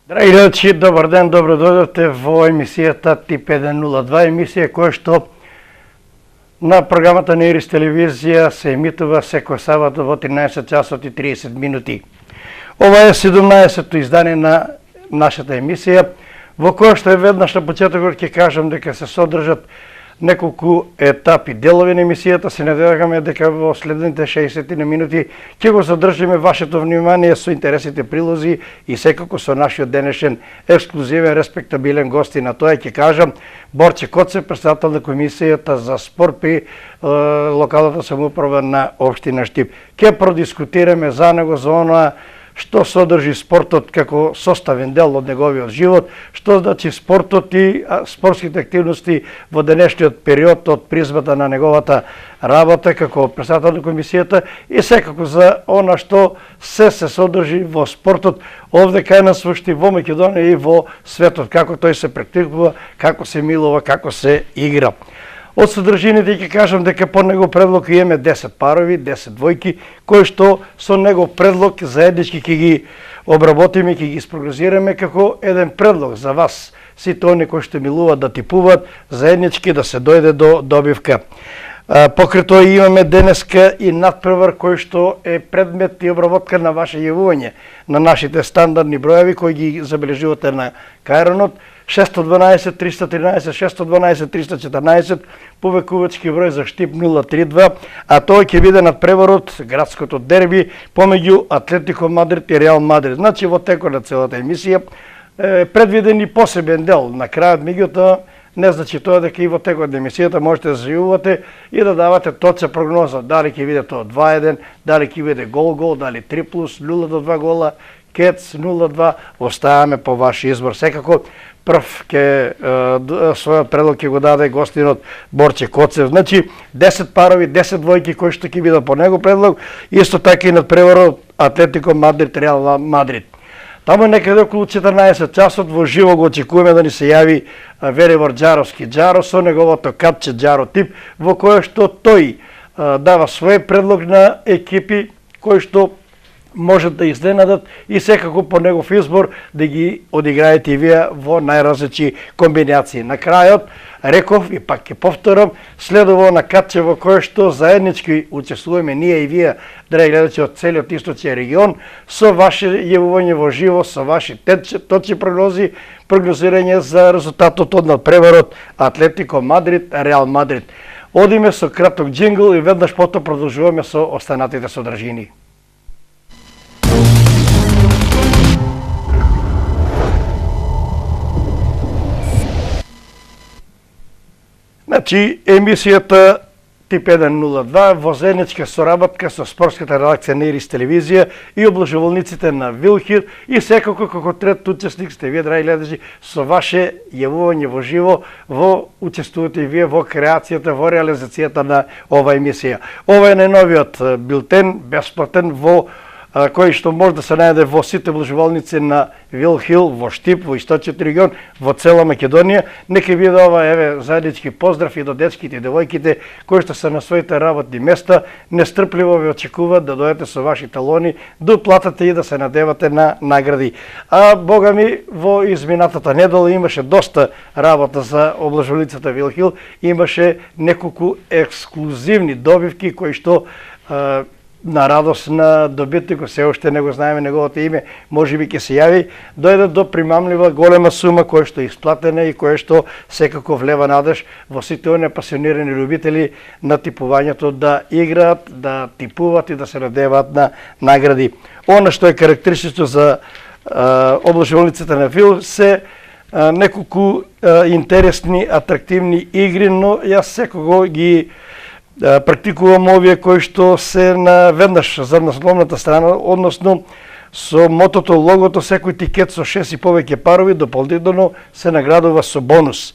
Драги гледачи, добар ден, добро дојдовте во емисијата Тип 102, емисија која што на програмата на Ирис телевизија се емитува секој сабота во 13 часот и 30 минути. Ова е 17-то издание на нашата емисија, во која што е веднаш на почетокот ќе кажам дека се содржат неколку етапи делови на емисијата. Се надеваме дека во следните 60 минути ќе го задржиме вашето внимание со интересните прилози и секако со нашиот денешен ексклузивен, респектабилен гости. На тоа ќе кажам Борче Коцев, председател на Комисијата за спорт при локалната самоуправа на општина Штип. Ќе продискутираме за него, за оноа што содржи спортот како составен дел од неговиот живот, што значи спортот и спортските активности во денешниот период од призмата на неговата работа како председател на комисијата и секако за она што се содржи во спортот овде кај нас во Штип, во Македонија и во светот, како тој се практикува, како се милува, како се игра. Од содржините ќе кажам дека по негов предлог имаме 10 парови, 10 двојки, кои што со негов предлог заеднички ќе ги обработиме, ќе ги спрогнозираме како еден предлог за вас, сите они кои што милуваат да типуваат, заеднички да се дојде до добивка. Покрај тоа имаме денеска и надпревар кој што е предмет и обработка на ваше јавување на нашите стандардни броеви кои ги забележувате на кајронот. 612 313 612 314 повекувачки број за Штип 032, а тоа ќе биде надпреварот градското дерби помеѓу Атлетико Мадрид и Реал Мадрид. Значи во текот на целата емисија предвиден и посебен дел на крајот, меѓутоа не значи тоа дека и во текот на емисијата можете да зајувате и да давате точна прогноза, дали ќе биде тоа 2-1, дали ќе биде гол-гол, дали 3+, 0-2 гола, кец 0-2, оставаме по ваш избор. Секако прв својот предлог ќе го даде гостинот Борче Коцев. Значи 10 парови, 10 двојки кои што ќе бидат по него предлог, исто така и надпреварот Атлетико Мадрид Реал Мадрид. Таму некаде околу 14 часот во живо го очекуваме да ни се јави Велибор Џаровски Џаро со неговото капче Џаро тип, во кое што тој дава свој предлог на екипи кои што можат да изненадат и секако по негов избор да ги одиграете и вие во најразлични комбинации. На крајот, реков и пак ќе повторам, следува на капче во кое што заеднички учествуваме ние и вие, драги гледачи од целиот источен регион, со ваше јавување во живо, со ваши точни прогнози, прогнозирање за резултатот од надпреварот Атлетико Мадрид, Реал Мадрид. Одиме со краток џингл и веднаш потоа продолжуваме со останатите содржини. Значи, емисијата Тип 102 во заедничка соработка со спортската редакција на Ирис телевизија и облажувалниците на Вилхир и секако како трет учесник сте вие, драги гледачи, со ваше јавување во живо, во учествувате и вие во креацијата, во реализацијата на ова емисија. Ова е најновиот билтен, бесплатен, во кој што може да се најде во сите облажувалници на Вилхил, во Штип, во источниот регион, во цела Македонија. Нека биде ова заеднички поздрав и до дечките и девојките кои што се на своите работни места, нестрпливо ве очекуваат да дојдете со ваши талони, да уплатате и да се надевате на награди. А бога ми, во изминатата недела имаше доста работа за облажувалницата Вилхил, имаше неколку ексклузивни добивки кои што на радост на добитникот, се уште не го знаеме неговото име, можеби ќе се јави, дојде до примамлива голема сума која што е исплатена и која што секако влева надеж во сите оние пасионирани љубители на типувањето да играат, да типуваат и да се надеваат на награди. Она што е карактеристично за облажувалницата на Вил се неколку интересни, атрактивни игри, но јас секако ги практикувам овие кои што се на веднаш за насловната страна, односно со мотото, логото, секој тикет со 6 и повеќе парови дополнително се наградува со бонус.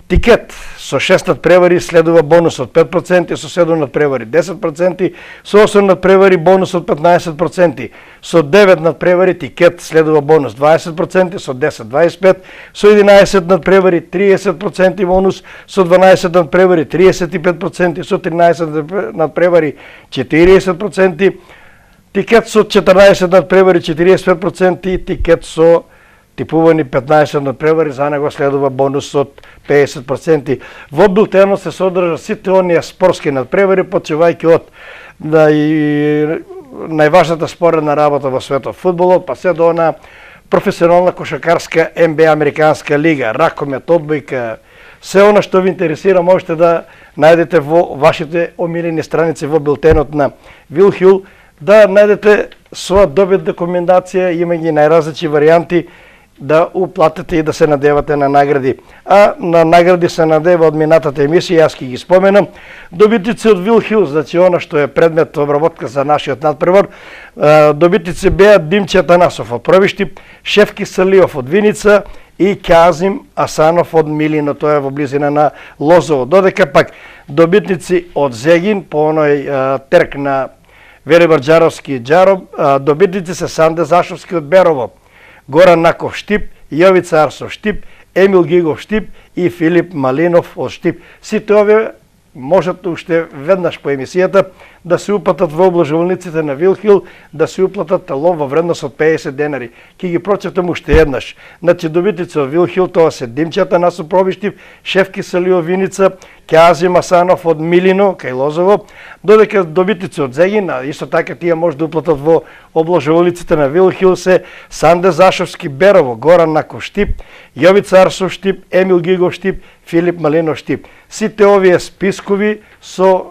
Тикет со 6 надпревари следува бонус од 5%, со 7 надпревари 10%, со 8 надпревари бонус од 15%, со 9 надпревари тикет следува бонус 20%, со 10 25%, со 11 надпревари 30% бонус, со 12 надпревари 35%, со 13 надпревари 40%, тикет со 14 надпревари 45% и тикет со типувани 15 надпревари, за него следува бонус од 50%. Во билтенот се содржат сите оние спортски надпревари, почивајќи од најважната споредна работа во светот фудбалот, па се до она професионална кошакарска НБА Американска лига, ракомет, одбојка, се она што ви интересира можете да најдете во вашите омилени страници во билтенот на Вилхил, да најдете своја добит документација, има ги најразлични варијанти да уплатите и да се надевате на награди. А на награди се надева од минатата емисија, јас ќе ги споменам. Добитници од Вилхил, значи она што е предмет обработка за нашиот надпревар, добитници беа Димче Атанасов од Провиштип, Шефки Салиов од Виница и Кјазим Асанов од Милино, тоа е во близина на Лозово. Додека пак добитници од Зегин, по оној терк на Велибар Џаровски Џаров, добитници се Санде Зашовски од Берово, Горан Наков Штип, Јовица Арсов Штип, Емил Гигов Штип и Филип Малинов од Штип. Сите овие можат уште веднаш по емисијата да се уплатат во облажувалниците на Вилхил, да се уплатат лов во вредност од 50 денари. Ке ги прочитам уште еднаш. Значи добитници од Вилхил тоа се Димче Атанасов Провиштип, Шефки Салио Виница, Кјазим Асанов од Милино, кај Лозово, додека добитници од Зегин, а исто така тие може да уплатат во облажувалниците на Вилхил се Санде Зашовски Берово, Горан Наков Штип, Јовица Арсов Штип, Емил Гигов Штип, Филип Малинов Штип. Сите овие спискови со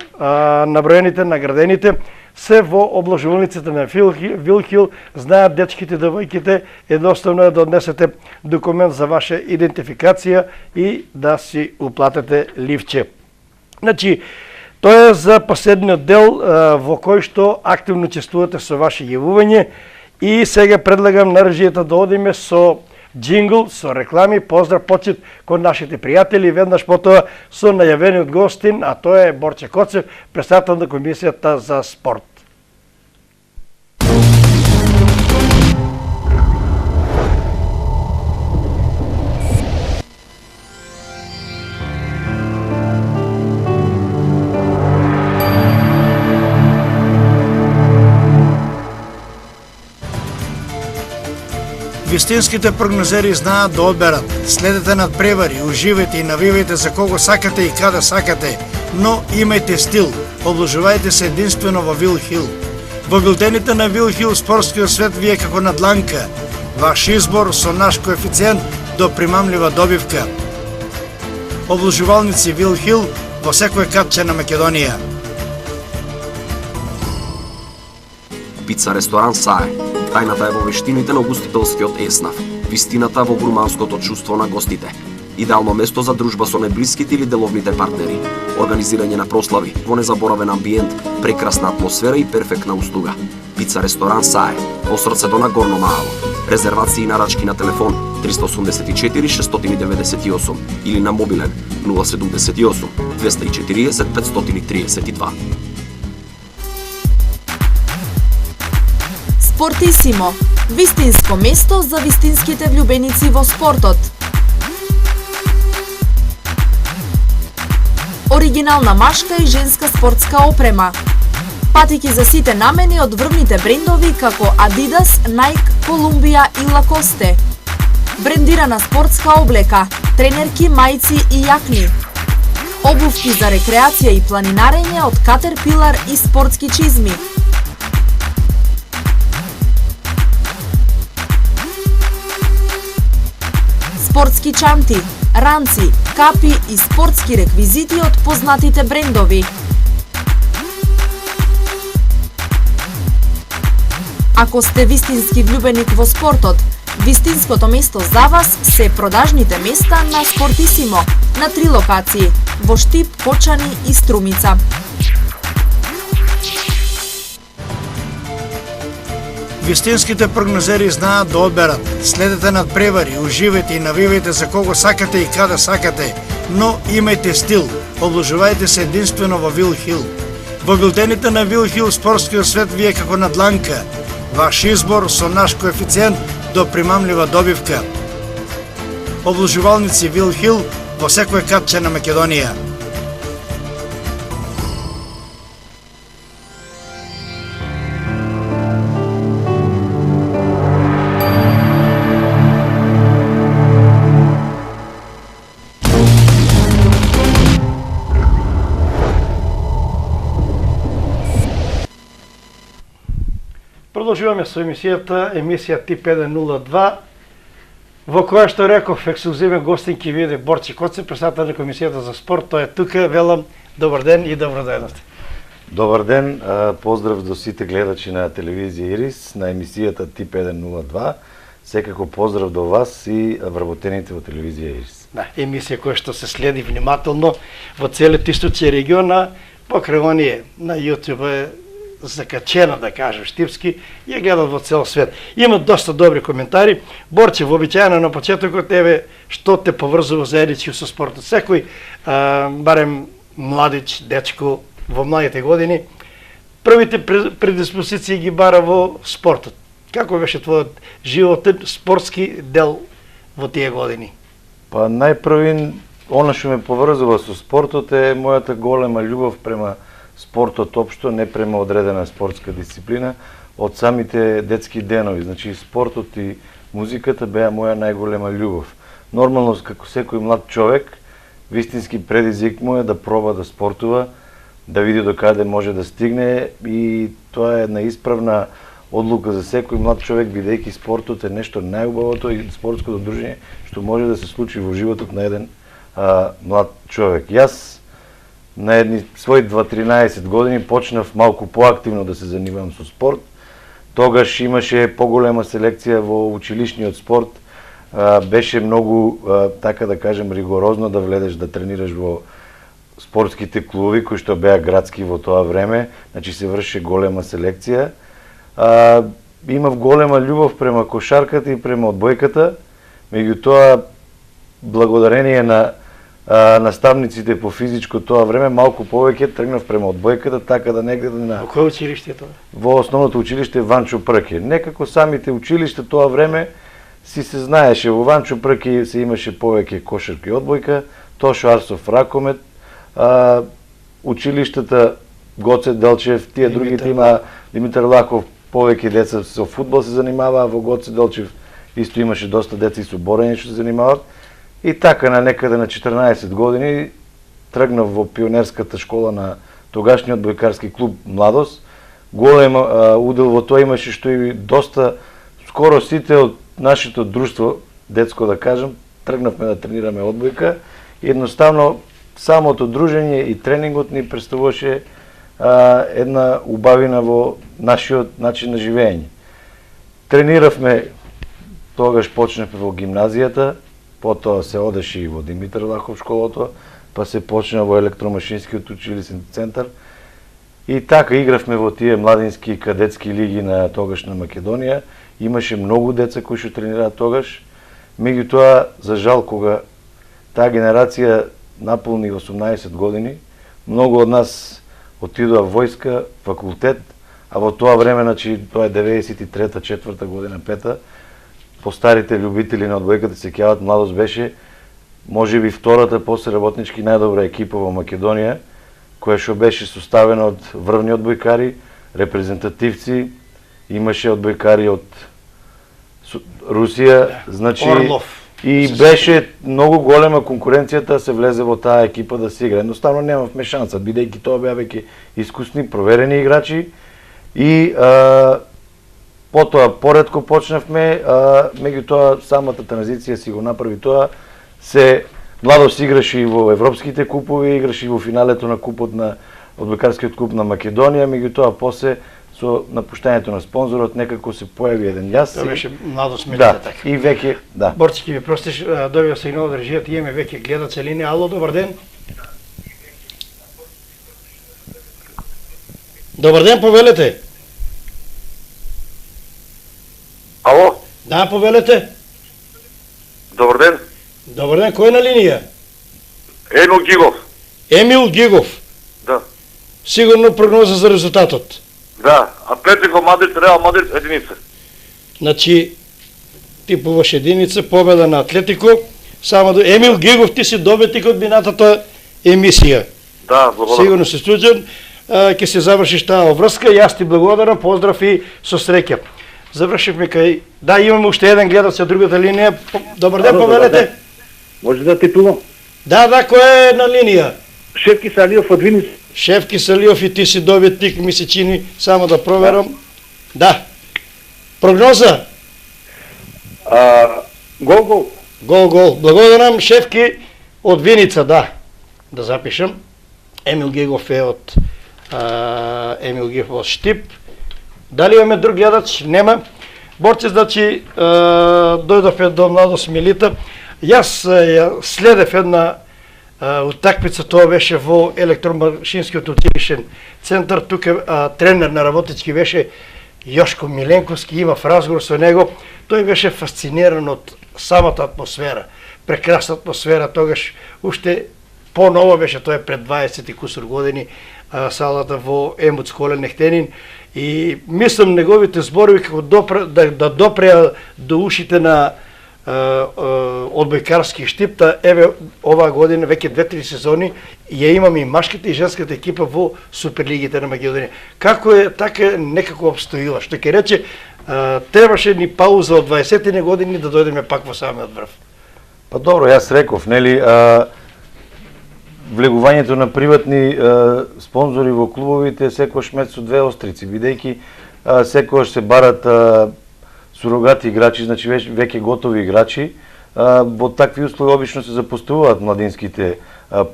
наброените наградените се во облажувалниците на Вилхил. Знаат дечките, девојките, едноставно е да однесете документ за ваша идентификација и да си уплатите ливче. Значи, тоа е за последниот дел во кој што активно учествувате со ваше јавување и сега предлагам на режијата да одиме со джингл, со реклами, поздрав, почит кон нашите пријатели, веднаш потоа со најавениот гостин, а тоа е Борче Коцев, председател на Комисијата за спорт. Вистинските прогнозери знаат да одберат. Следете надпревари, уживајте и навивајте за кого сакате и каде сакате, но имајте стил. Облажувајте се единствено во Вилхил. Во билтените на Вилхил спортскиот свет ви е како на дланка. Ваш избор со наш коефициент до примамлива добивка. Облажувалници Вилхил во секој катче на Македонија. Пица ресторан Сае. Тајната е во вештините на угостителскиот еснав, вистината во гурманското чувство на гостите. Идеално место за дружба со најблиските или деловните партнери. Организирање на прослави во незаборавен амбиент, прекрасна атмосфера и перфектна услуга. Пица ресторан Сае, во срцето на Горно Маало. Резервации и нарачки на телефон 384 698 или на мобилен 078 240 532. Спортисимо, вистинско место за вистинските влюбеници во спортот. Оригинална машка и женска спортска опрема. Патики за сите намени од врвните брендови како Adidas, Nike, Columbia и Lacoste. Брендирана спортска облека, тренерки, мајци и јакни. Обувки за рекреација и планинарење од Caterpillar и спортски чизми. Спортски чанти, ранци, капи и спортски реквизити од познатите брендови. Ако сте вистински влюбеник во спортот, вистинското место за вас се продажните места на Спортисимо на 3 локации во Штип, Кочани и Струмица. Вистинските прогнозери знаат да одберат. Следете надпревари, уживајте и навивајте за кого сакате и каде сакате, но имајте стил. Облажувајте се единствено во Вилхил. Во билтените на Вилхил спортскиот свет ви е како на дланка. Ваш избор со наш коефициент до примамлива добивка. Облажувалници Вилхил во секој катче на Македонија. Продолжуваме со емисија Тип 102, во која што реков ексклузивен гостин ќе биде Борче Коцев, председател на Комисијата за спорт. Тој е тука, велам добар ден и добродојдовте. Добар ден, поздрав до сите гледачи на телевизија Ирис, на емисијата Тип 102. Секако поздрав до вас и вработените во телевизија Ирис. Да, емисија која што се следи внимателно во целиот источен регион, покрај оние на YouTube е закачена, да кажем, штипски, ја гледат во цел свет. Има доста добри коментари. Борче, вообичаено на почетокот, еве, што те поврзува заеднички со спортот? Секој, барем младич, дечко, во младите години, првите предиспозиции ги бара во спортот. Како беше твојот животен спортски дел во тие години? Па најпрвин, она што ме поврзува со спортот е мојата голема љубов према спортот општо, не према одредена спортска дисциплина, од самите детски денови. Значи, спортот и музиката беа моја најголема љубов. Нормално, како секој млад човек, вистински предизвик му е да проба да спортува, да види до каде може да стигне, и тоа е една исправна одлука за секој млад човек, бидејќи спортот е нешто најубавото и спортското дружење што може да се случи во животот на еден млад човек. Јас на едни своји 13 години почнав малку поактивно да се занимавам со спорт. Тогаш имаше поголема селекција во училишниот спорт. Беше многу, така да кажем, ригорозно да влезеш да тренираш во спортските клубови кои што беа градски во тоа време. Значи се врши голема селекција. Имав голема љубов према кошарката и према одбојката. Меѓутоа, благодарение на наставниците по физичко тоа време, малку повеќе тргнав према одбојката, така да негде на... Во кој училиште тоа? Во основното училиште Ванчо Прке. Некако самите училишта тоа време си се знаеше. Во Ванчо Прке се имаше повеќе кошарка и одбојка, Тошо Арсов ракомет, училиштата Гоце Делчев, тие другите има Димитар Лаков, повеќе деца со фудбал се занимаваа, во Гоце Делчев исто имаше доста деца и со борење што се занимаваат. И така на некаде на 14 години тргнав во пионерската школа на тогашниот одбојкарски клуб Младост. Голем удел во тоа имаше, што и доста, скоро сите од нашето друштво, детско да кажем, тргнавме да тренираме одбојка. Едноставно, самото дружење и тренингот ни представуваше една убавина во нашиот начин на живење. Трениравме, тогаш почнавме во гимназијата, потоа се одеше и во Димитар Лаков школото, па се почна во електромашинскиот училисен центар. И така игравме во тие младински и кадетски лиги на тогашна Македонија. Имаше многу деца кои што тренираат тогаш. Меѓутоа, за жал, кога таа генерација наполни 18 години, многу од нас отидоа војска, факултет, а во тоа време, значи, тоа е 93-та, 4-та година, 5-та, постарите љубители на одбојката се сеќаваат, Младост беше можеби втората после работнички најдобра екипа во Македонија, која што беше составена од врвни одбојкари, репрезентативци, имаше одбојкари од Русија, значи Орлов. И беше многу голема конкуренцијата се влезе во таа екипа да се игра. Едноставно немавме шанса, бидејќи тоа беа веќе искусни, проверени играчи и потоа поретко почнавме, меѓутоа самата транзиција си го направи тоа. Младост играше и во европските купови, играше и во финалето на купот на одбојкарскиот куп на Македонија, меѓутоа после со напуштањето на спонзорот некако се појави еден јас. Тоа беше Младост милите, да, така. И веќе, да. Борче, ќе ми простиш, добива сигнал од режијата, имаме веќе гледач линија. Ало, добар ден. Добар ден, повелете. Ало? Да, повелете. Добар ден. Добар ден, кој е на линија? Емил Гигов. Емил Гигов. Да. Сигурно прогноза за резултатот. Да. Атлетико Мадрид, Реал Мадрид, единица. Значи, типуваш единица, победа на Атлетико. Само до Емил Гигов, ти си добитник од минатата емисија. Да, благодарам. Сигурно се стуѓен, ќе се завршиш таа врска. Јас ти благодарам, поздрав и со среќа. Завршивме кај... Да, имаме уште еден гледач од другата линија. Добар ден, повелете. Може да титулам? Да, кој е на линија? Шефки Салиов од Виница. Шефки Салиов, и ти си добитник, ми се чини, само да проверам. Да. Прогноза? Гол. Гол. Благодарам Шефки од Виница, да запишам. Емил Гигов е од Штип. Дали имаме друг гледач? Нема. Борце, значи, дојдов до Младост Милита. Јас ја следев една утакмица, тоа беше во електромашинскиот училишен центар. Тука тренер на работички беше Јошко Миленковски, имав разговор со него. Тој беше фасциниран од самата атмосфера. Прекрасна атмосфера, тогаш уште по-ново беше, тоа е пред 20 и кусур години, салата во Емуц Колен Ехтенин, и мислам неговите зборови како да допреа до ушите на одбојкарски Штипта. Еве оваа година веќе 2-3 сезони ја имаме и машката и женската екипа во Суперлигите на Македонија. Како е така некако обстоила? Што ќе рече, требаше ни пауза од 20-тини години да дојдеме пак во самиот врв. Па добро, јас реков, нели, влегувањето на приватни спонзори во клубовите секогаш мет со две острици, бидејќи секогаш се барат сурогати играчи, значи веќе готови играчи. Во такви услови обично се запоставуваат младинските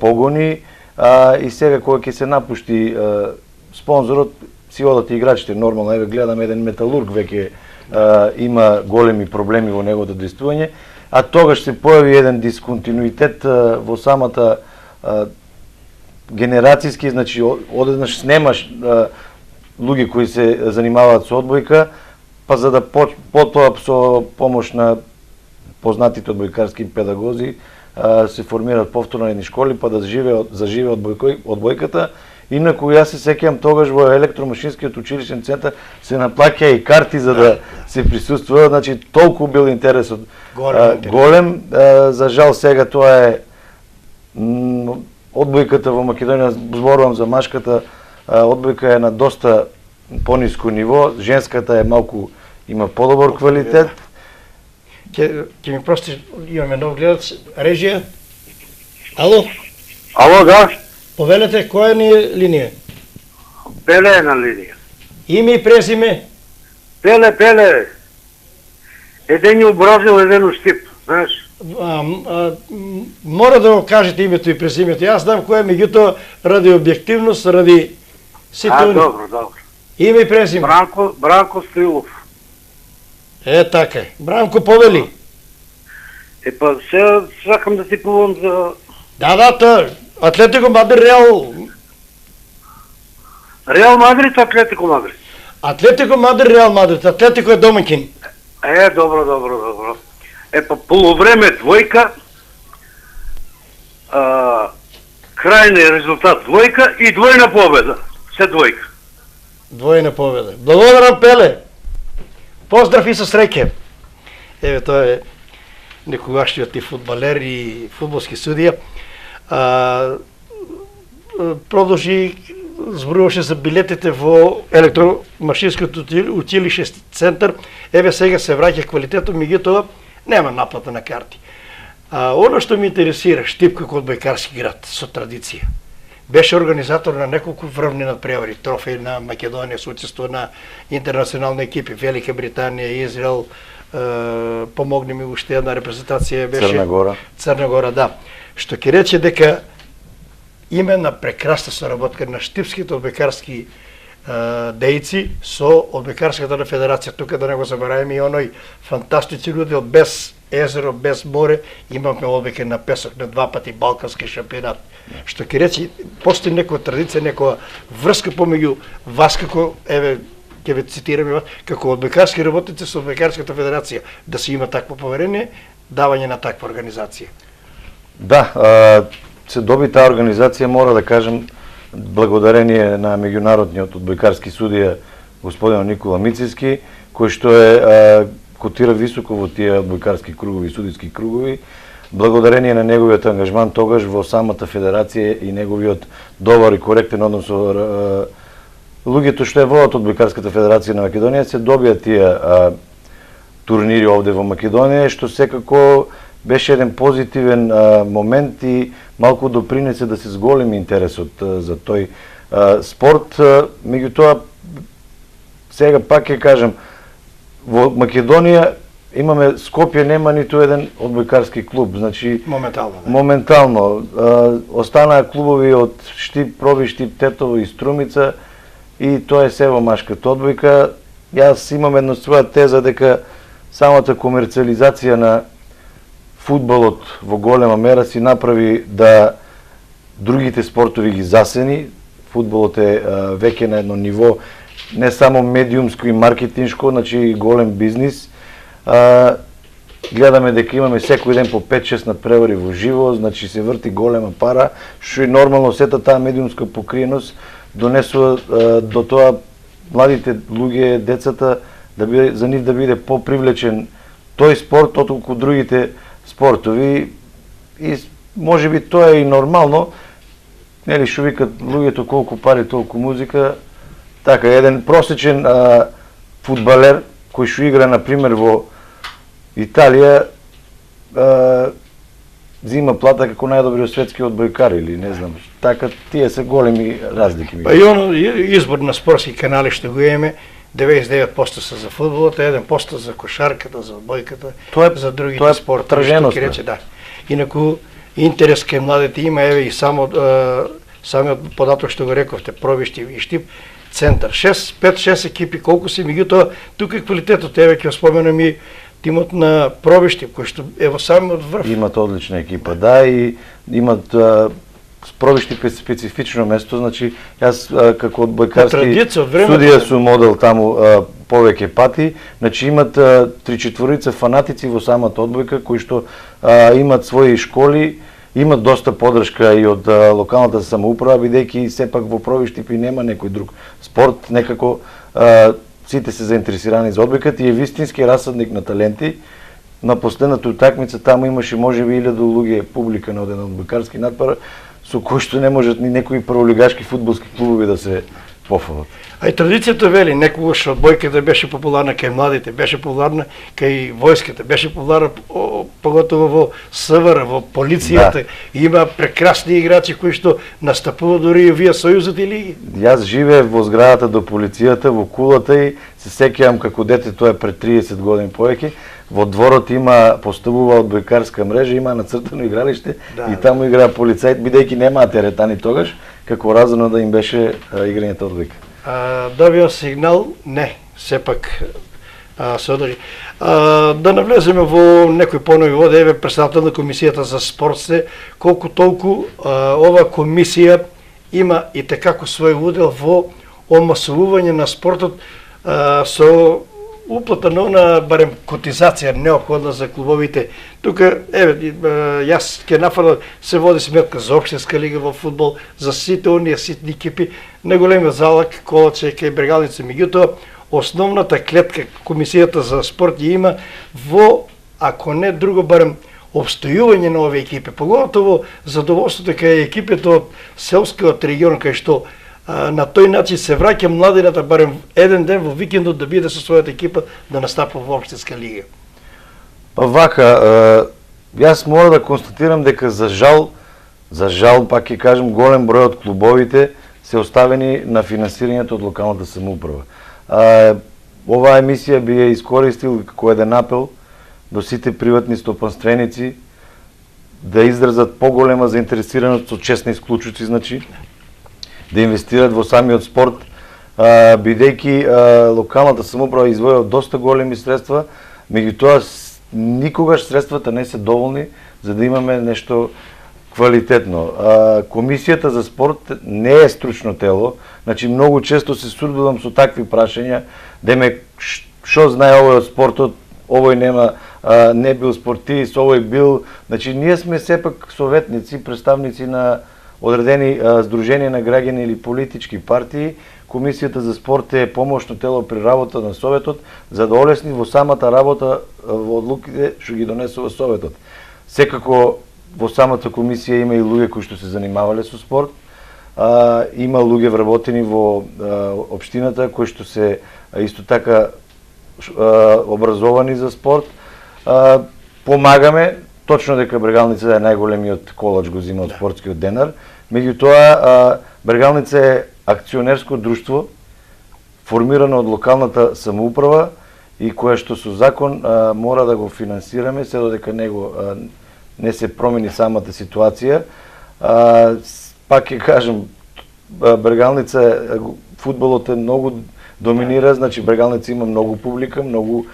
погони, и сега кога ќе се напушти спонзорот, си одат играчите. Нормално, еве гледам еден Металург веќе има големи проблеми во неговото действување, а тогаш се појави еден дисконтинуитет во самата генерацијски, значи одеднаш снемаш луѓе кои се занимаваат со одбојка, па за да потоа со помош на познатите одбојкарски педагози се формираат повторно едни школи, па да заживе одбојката. Инаку јас се сеќавам тогаш во електромашинскиот училишен центар се наплаќа и карти за да се присуствува, значи толку бил интересот голем. За жал сега тоа е одбојката во Македонија, зборувам за машката, одбојка е на доста пониско ниво, женската е малку има подобар квалитет. Ќе ми простиш, имаме нов гледач, режија. Ало? Ало, да. Повелете, која ни е линија? Пеле е на линија. Име и презиме? Пеле. Еден ја у Бразил, еден у Штип, знаеш? Мора да го кажете името и презимето. Јас знам кој е, меѓутоа ради објективност, ради сите. Добро. Име и презиме? Бранко Стоилов. Така е. Бранко, повели. Па сега сакам да ти повам за... Да, Атлетико Мадрид, Реал Мадрид, Атлетико Мадрид. Атлетико Мадрид, Реал Мадрид. Атлетико е домакин. Добро. Па полувреме двојка, крајниот резултат двојка и двојна победа. Се двојка. Двојна победа. Благодарам, Пеле. Поздрав и со среќа. Еве, тоа е некогашниот и фудбалер и фудбалски судија. Продолжи, зборуваше за билетите во електромашинскиот училишен центар. Еве сега се враќа квалитетот, меѓутоа нема наплата на карти. Оно што ме интересира, Штип како одбојкарски град со традиција. Беше организатор на неколку врвни надпревари, трофеи на Македонија, со учество на интернационални екипи, Велика Британија, Израел, помогне ми уште една репрезентација беше Црна Гора, да. Што ќе рече дека има една прекрасна соработка на штипските одбојкарски дејци со одбојкарската на федерација. Тука да не го забораваме и оној фантастичен удел без езеро, без море, имаме одбојка на песок на 2 пати балкански шампионат. Што ќе рече, постои некоја традиција, некоја врска помеѓу вас како, еве, ќе ве цитираме, како одбојкарски работници со одбојкарската федерација, да се има такво поверение, давање на таква организација. Да, се доби таа организација, мора да кажем, благодарение на меѓународниот одбојкарски судија господин Никола Мицевски, кој што е котира високо во тие одбојкарски кругови, судиски кругови, благодарение на неговиот ангажман тогаш во самата федерација и неговиот добар и коректен однос со луѓето што е водат одбојкарската федерација на Македонија, се добија тие турнири овде во Македонија, што секако беше еден позитивен момент и малку допринесе да се зголеми интересот за тој спорт. Меѓутоа, сега пак ќе кажем, Во Македонија имаме Скопје нема ниту еден одбојкарски клуб, значи Моментално. Да. моментално останаа клубови од Штип, Проби, Штип, Тетово и Струмица и тоа е се во машката одбојка. Јас имам една своја теза дека самата комерцијализација на фудбалот во голема мера си направи да другите спортови ги засени. Фудбалот е веќе на едно ниво не само медиумско и маркетиншко, значи голем бизнис. Гледаме дека имаме секој ден по 5-6 надпревари во живо, значи се врти голема пара, што и нормално сета таа медиумска покриеност донесува до тоа младите луѓе, децата, за нив да биде попривлечен тој спорт отколку другите спортови и можеби тоа е и нормално. Нели што викат луѓето колку пари толку музика. Така еден просечен фудбалер кој што игра на пример во Италија зима плата како најдобриот светски одбојкар или не знам. Така тие се големи разлики. Па и оно избор на спортски канали што го имаме, 99% се за фудбалот, 1% за кошарката, за одбојката, за другите спорти. Тоа е рече, да. Инаку интерес кај младите има, еве и самиот податок што го рековте, Проби, Штип и Штип, центар 5-6 екипи, колку се, меѓутоа тука е квалитетот, еве ќе споменам и тимот на Проби Штип, кој што е во самиот врв. Имат одлична екипа, да, и имат Проби Штип е специфично место, значи јас како одбојкарски судија сум модел таму повеќе пати, значи имат 3-4 фанатици во самата одбојка кои што имат своји школи, имат доста поддршка и од локалната самоуправа, бидејќи сепак во Проби Штип и нема некој друг спорт, некако сите се заинтересирани за одбојката и е вистински расадник на таленти. На последната утакмица таму имаше можеби 1000 луѓе публика на оден одбојкарски надпар, со кој што не можат ни некои прволигашки фудбалски клубови да се пофалат. А и традицијата вели, некогаш одбојката беше популарна кај младите, беше популарна кај војската, беше популарна поготово во СВР, во полицијата. Да. Има прекрасни играчи кои што настапуваат дури и вие сојузот или? Јас живеев во зградата до полицијата, во кулата и се сеќавам како дете, тоа е пред 30 години повеќе. Во дворот има поставува одбојкарска мрежа, има нацртано игралиште и таму играа полицајите, бидејќи немаа теретани тогаш, како разумно да им беше играњето одбојка. Добио сигнал, не, сепак се одржи. Да навлеземе во некој понови води, еве председател на комисијата за спорт се, колку толку ова комисија има и tekako свој удел во омасовување на спортот со уплата на она барем котизација неопходна за клубовите. Тука еве јас ќе нафрлам, се води сметка за општинска лига во фудбал, за сите оние ситни екипи на големиот залак, Колаче, кај Брегалница, меѓутоа основната клетка комисијата за спорт ја има во, ако не друго, барем обстојување на овие екипи, поготово задоволството кај екипите од селскиот регион, кај што на тој начин се враќа младината барем еден ден во викендот да биде со својата екипа да настапува во општинска лига. Па вака, јас мора да констатирам дека за жал, пак ќе кажем, голем број од клубовите се оставени на финансирањето од локалната самоуправа. Оваа емисија би ја искористил како еден апел до сите приватни стопанственици да изразат поголема заинтересираност со честни исклучоци, значи да инвестират во самиот спорт, бидејќи локалната самоуправа извојува доста големи средства, меѓутоа никогаш средствата не се доволни за да имаме нешто квалитетно. Комисијата за спорт не е стручно тело, значи многу често се сурдувам со такви прашања, деме што знае овој од спортот, овој не бил спортист, овој бил, значи ние сме сепак советници, представници на одредени здруженија на граѓани или политички партии. Комисијата за спорт е помошно тело при работа на Советот, за да олесни во самата работа во одлуките што ги донесува Советот. Секако во самата комисија има и луѓе кои што се занимавале со спорт, има луѓе вработени во општината кои што се исто така образовани за спорт. Помагаме, точно дека Брегалница е најголемиот колач го зима од спортскиот денар, меѓутоа Брегалница е акционерско друштво формирано од локалната самоуправа и кое што со закон мора да го финансираме се додека него не се промени самата ситуација. Пак ќе кажем, Брегалница, фудбалот е многу доминира, значи Брегалница има многу публика, многу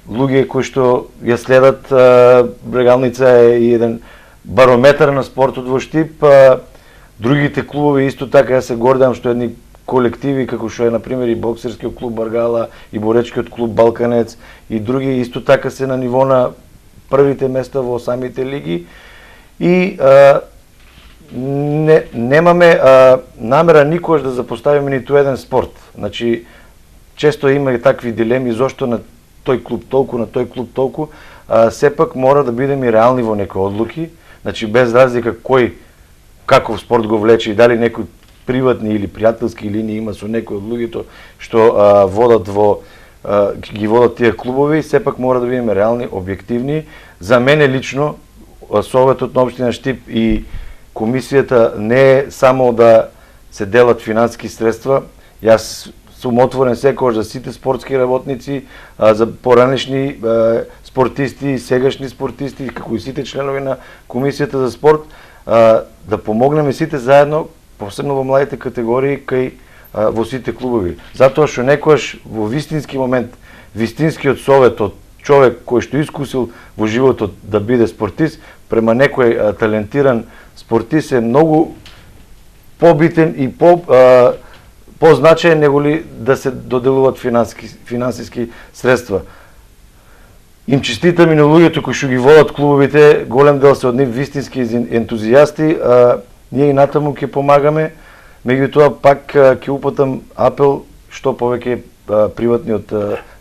луѓе кои што ја следат. Брегалница е и еден барометар на спортот во Штип. Другите клубови исто така се гордам што едни колективи како што е на пример и боксерскиот клуб Баргала и боречкиот клуб Балканец и други исто така се на ниво на првите места во самите лиги и немаме намера никогаш да запоставиме ниту еден спорт. Значи често има и такви дилеми зошто на тој клуб толку, на тој клуб толку. Сепак мора да бидеме реални во некои одлуки, значи без разлика кој каков спорт го влече и дали некој приватни или пријателски линии има со некои од луѓето што ги водат тие клубови, сепак мора да бидеме реални, објективни. За мене лично Советот на општина Штип и комисијата не е само да се делат финансиски средства. Јас сум отворен секогаш за сите спортски работници, за поранешни спортисти, сегашни спортисти, како и сите членови на комисијата за спорт, да помогнеме сите заедно, посебно во младите категории, во сите клубови. Затоа што некојаш во вистински момент, вистинскиот совет од човек кој што искусил во животот да биде спортист, према некој талентиран спортист е многу побитен и позначаен неголи да се доделуваат финансиски средства. Им честитам и на луѓето кои што ги водат клубовите, голем дел се од нив вистински ентузијасти, ние и натаму ќе помагаме, меѓутоа пак ќе упатам апел што повеќе приватниот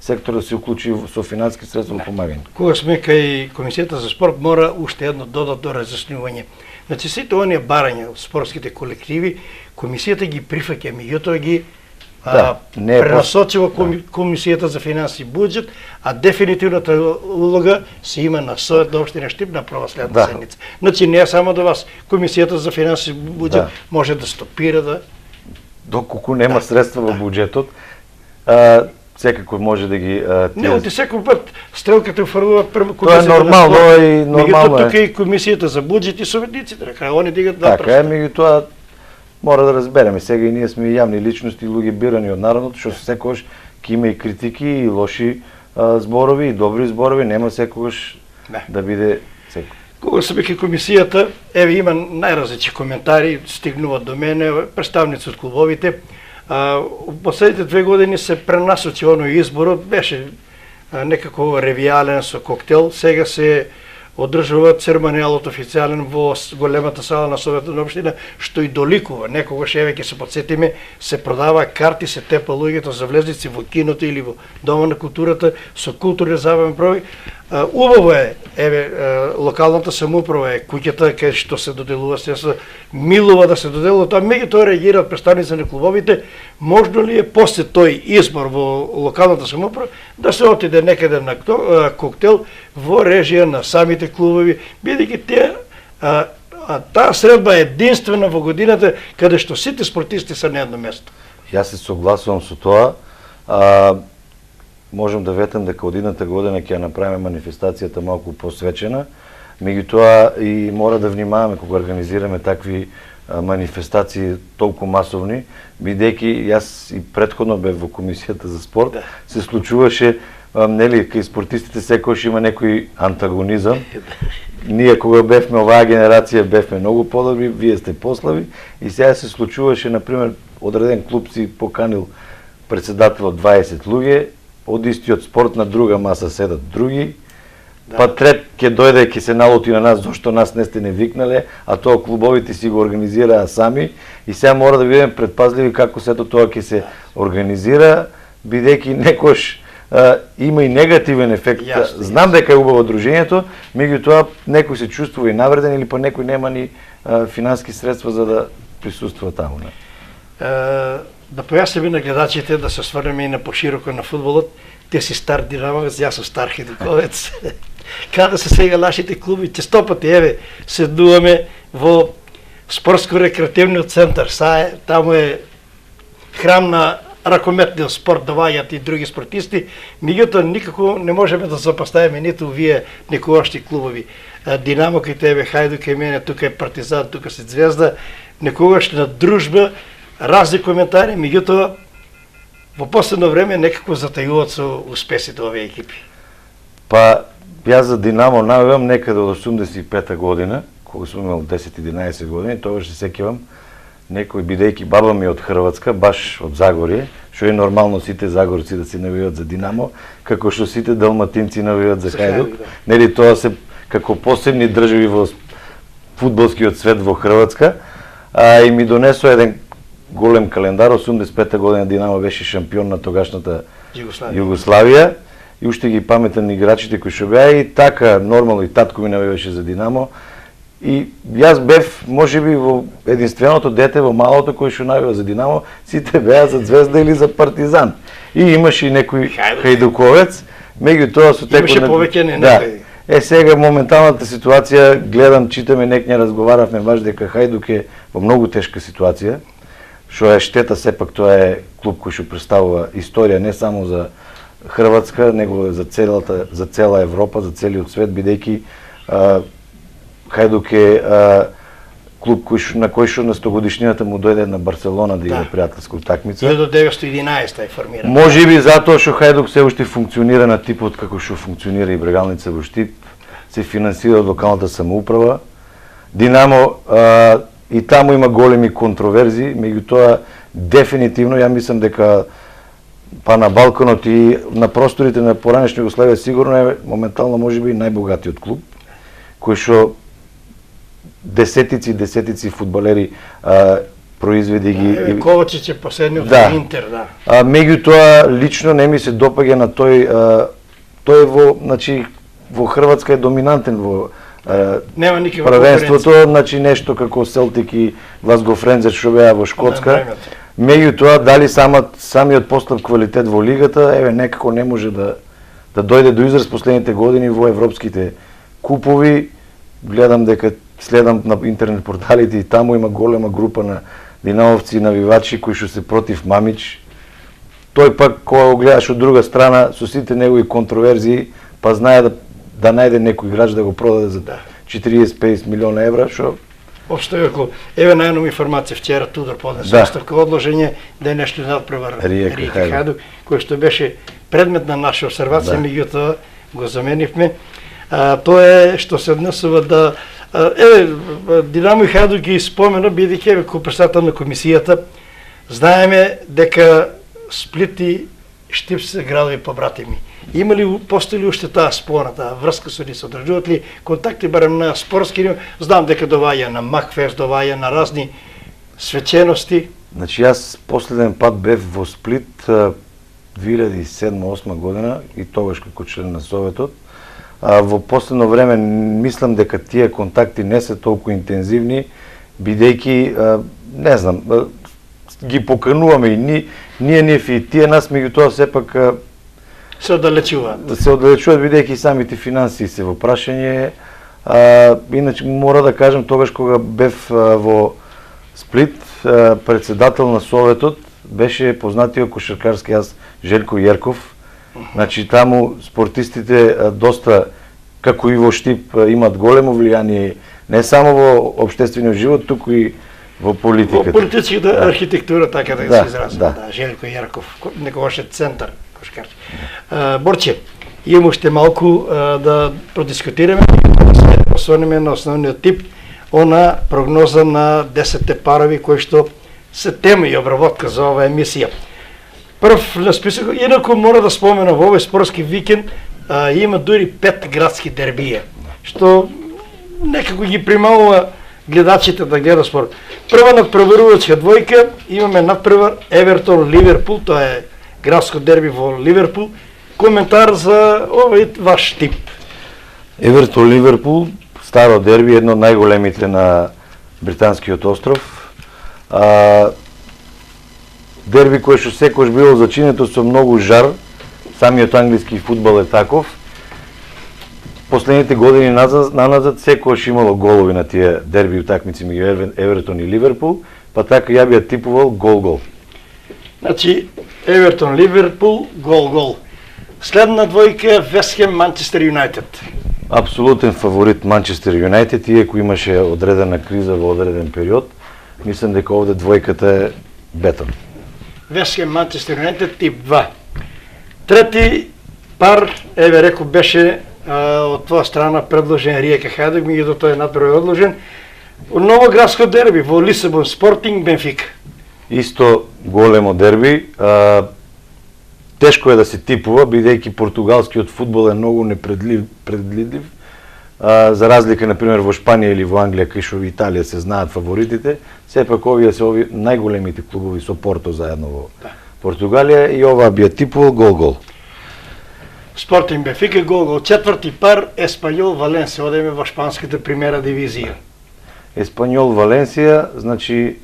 сектор да се уклучи со финансиски средства во помагање. Кога сме кај Комисијата за спорт, мора уште едно додатно разјаснување. Значи сите оние барања од спортските колективи, комисијата ги прифаќа, меѓутоа ги пренасочува Комисијата за финанси и буџет, а дефинитивната улога се има на Совет на општина Штип на правоследна седница. Значи не е само до вас, Комисијата за финанси и буџет може да стопира доколку нема средства во буџетот, секако може да ги Не, оти секој пат стрелката фрлува према Комисијата. Тоа е нормално и нормално е. Тука и Комисијата за буџет и советниците, они дигат Така е, меѓутоа мора да разбереме. Сега и ние сме јавни личности, луѓе бирани од народот, што секогаш ќе има и критики и лоши зборови и добри зборови, нема секогаш да биде секој. Кога се беке комисијата, еве има најразлични коментари, стигнуваат до мене, представници од клубовите. Последните 2 години се пренасочи оној изборот, беше некако ревијален со коктел, сега се одржува церемонијалот официјален во големата сала на Советот на општина, што и доликува. Некогаш, еве ќе се потсетиме, се продава карти, се тепа луѓето за влезници во киното или во Дома на културата со културни забавен проби. Убаво е, еве, локалната самоуправа е куќата кај што се доделува средства, милува да се доделува тоа, меѓутоа реагираат представници на клубовите, можно ли е после тој избор во локалната самоуправа да се отиде некаде на коктел во режија на самите клубови, бидејќи таа средба е единствена во годината каде што сите спортисти се на едно место. Јас се согласувам со тоа. Можем да ветам дека од идната година ќе ја направиме манифестацијата малку посвечена, меѓутоа и мора да внимаваме кога организираме такви манифестации толку масовни, бидејќи јас и претходно бев во Комисијата за спорт, се случуваше нели кај спортистите секогаш има некој антагонизам. Ние кога бевме оваа генерација бевме многу подобри, вие сте послаби и сега се случуваше на пример одреден клуб си поканил председател од 20 луѓе, од истиот спорт на друга маса седат други, па трет ќе дојде ќе се налути на нас зошто нас не сте не викнале, а тоа клубовите си го организираа сами и сега мора да бидеме предпазливи како сето тоа ќе се организира, бидејќи некош има и негативен ефект. Знам дека е убаво дружењето, меѓутоа некој се чувствува и навреден или па некој нема ни финански средства за да присуствува таму. Да појасниме на гледачите, да се сврнеме и на пошироко на фудбалот. Те си стар Динамовец, јас сум стар Хидуковец. Каде се сега нашите клуби, честопати, еве, седнуваме во спортско-рекреативниот центар САЕ, таму е храм на ракометниот спорт доваѓаат и други спортисти, меѓутоа никако не можеме да запоставиме ниту вие некогашни клубови. Динамо кај тебе, Хајдук кај мене, тука е Партизан, тука се Звезда, некогашна дружба, разни коментари, меѓутоа во последно време некако затајуваат со успесите овие екипи. Па, јас за Динамо најавам некаде од 85-та година, кога сум имал 10-11 години, тогаш се сеќавам, некој, бидејќи баба ми од Хрватска, баш од Загорје, што е нормално сите загорци да се навијат за Динамо, како што сите далматинци навијат за Хајдук. Да. Нели тоа се како посебни држави во фудбалскиот свет во Хрватска, и ми донесо еден голем календар. 85-та година Динамо беше шампион на тогашната Југославија и уште ги паметам играчите кои што беа и така нормално и татко ми навиваше за Динамо. И јас бев можеби во единственото дете во малото кој што навива за Динамо, сите беа за Звезда или за Партизан. И имаше и некој хајдуковец, меѓутоа со текот имаше повеќе не да. некој. Сега моменталната ситуација, гледам, читаме, некоја разговаравме баш дека Хајдук е во многу тешка ситуација, што е штета, сепак тоа е клуб кој што представува историја не само за Хрватска, него за цела Европа, за целиот свет, бидејќи Хајдук е клуб на кој што на 100-годишнината му дојде на Барселона да игра пријателска утакмица. 1911 е формиран. Можеби затоа што Хајдук се уште функционира на типот како што функционира и Брегалница во Штип, се финансира од локалната самоуправа. Динамо и таму има големи контроверзии, меѓутоа дефинитивно ја мислам дека па на Балканот и на просторите на поранешна Југославија сигурно е моментално можеби најбогатиот клуб, кој што десетици фудбалери произведи ги. Ковачич е последниот во Интер, да. Меѓутоа лично не ми се допаѓа на тој во, значи во Хрватска е доминантен во нема никаква првенството, значи нешто како Селтик и Глазгов Ренџерс што беа во Шкотска. Меѓутоа дали самиот постап квалитет во лигата, некако не може да дојде до израз последните години во европските купови. Гледам дека следам на интернет порталите и таму има голема група на динамовци и навивачи кои што се против Мамич. Тој пак кога го гледаш од друга страна со сите негови контроверзии, па знае да најде некој играч да го продаде за 40-50 милиона евра, што Општо е околу. Еве најнова информација вчера Тудор поднесе оставка одложење да е нешто надпревар Риека Хајдук, кој што беше предмет на наша обсервација, меѓутоа го заменивме. Тоа е што се однесува да Динамо и Хајдук ги спомена, бидејќи како председател на комисијата знаеме дека Сплит и Штип се градови побратими. Има ли, постои ли уште таа спона, таа врска со нив, одржуваат ли контакти барем на спортски ниво? Знам дека доваѓа на Макфест, доваѓа на разни свечености. Значи јас последен пат бев во Сплит 2007-2008 година и тогаш како член на Советот. Во последно време мислам дека тие контакти не се толку интензивни, бидејќи не знам, ги покануваме и ние и тие нас, меѓутоа сепак се оддалечуваат. Се оддалечуваат бидејќи самите финансии се во прашање. Иначе мора да кажам, тогаш кога бев во Сплит, председател на Советот беше познатиот кошаркарски ас Желко Јерков. Значи таму спортистите доста, како и во Штип, имат големо влијание не само во општествениот живот, туку и во политиката. Во политичката архитектура, така да се изразиме. Желко Јерков, некогаш е центар кошарски. Борче, имам уште малку да продискутираме, да се осврнеме на основниот тип, она прогноза на 10 парови кои што се тема и обработка за оваа емисија. Прв на список, инаку мора да спомена во овој спортски викенд има дури 5 градски дербија, што некако ги прималува гледачите да гледа спорт. Прва надпреварувачка двојка, имаме надпревар Евертон-Ливерпул, тоа е градско дерби во Ливерпул. Коментар за овој ваш тип. Евертон-Ливерпул, старо дерби, едно од најголемите на британскиот остров. Дерби кој што секојаш било зачинето со многу жар, самиот англиски фудбал е таков. Последните години наназад секојаш имало голови на тие дерби утакмици меѓу Евертон и Ливерпул, па така ја би ја типувал гол-гол. Значи, Евертон, Ливерпул, гол. Следна двойка, Вест Хем, Манчестър Юнайтед. Апсолутен фаворит Манчестър Юнайтед, иако имаше одредена криза во одреден период, мислам дека овде двојката е бетон. Вест Хем, Манчестър Юнайтед, тип 2. Трети пар, еве реко, беше од твоја страна предложен Риека Хајдук, меѓутоа тој натпрво е одложен. Ново градско дерби во Лисабон, Спортинг Бенфика. Исто големо дерби. Тешко е да се типува, бидејќи португалскиот фудбал е многу непредвидлив. За разлика, например, во Шпанија или во Англија, кај што во Италија се знаат фаворитите, сепак овие се најголемите клубови со Порто заедно во Португалија и ова би ја типувал гол-гол. Спортинг Бенфика, гол. Четврти пар, Еспаньол Валенсија, одеме во шпанската примера дивизија. Еспаньол Валенсија, значи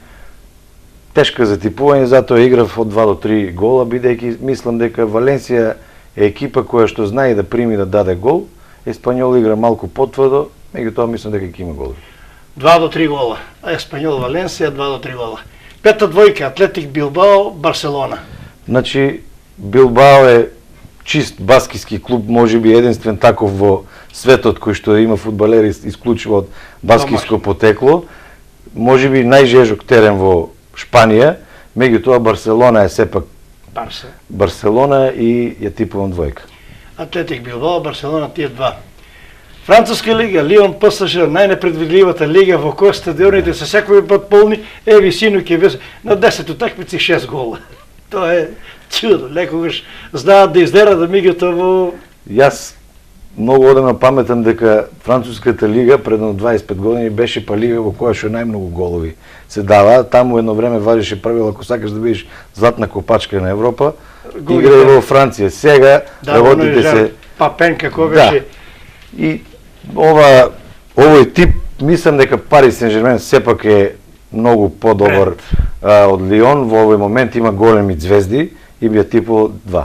тешка за типување, затоа играв од 2 до 3 гола, бидејќи мислам дека Валенсија е екипа која што знае да прими да даде гол. Еспаньол игра малку потврдо, меѓутоа мислам дека ќе има гол. 2 до 3 гола. Еспаньол Валенсија 2 до 3 гола. Пета двојка, Атлетик Билбао, Барселона. Значи Билбао е чист баскиски клуб, можеби единствен таков во светот кој што има фудбалери исклучиво од баскиско потекло. Можеби најжежок терен во Шпанија, меѓутоа Барселона е сепак Барселона и ја типувам двојка. Атлетик Билбао, Барселона, тие 2. Француска лига, Лион ПСЖ, најнепредвидливата лига во која стадионите се секој пат полни, еви сину ќе вез на 10 утакмици 6 гола. Тоа е чудо, некогаш знаат да издерат, да меѓутоа во... Јас многу одамна паметам дека француската лига предно 25 години беше па лига во која што најмногу голови се дава. Таму едно време важеше правило, ако сакаш да бидеш златна копачка на Европа, играј во Франција. Сега работите се... Папен како беше. И овој тип, мислам дека Пари Сен-Жермен сепак е многу подобар од Лион. Во овој момент има големи звезди и би ја типувал 2.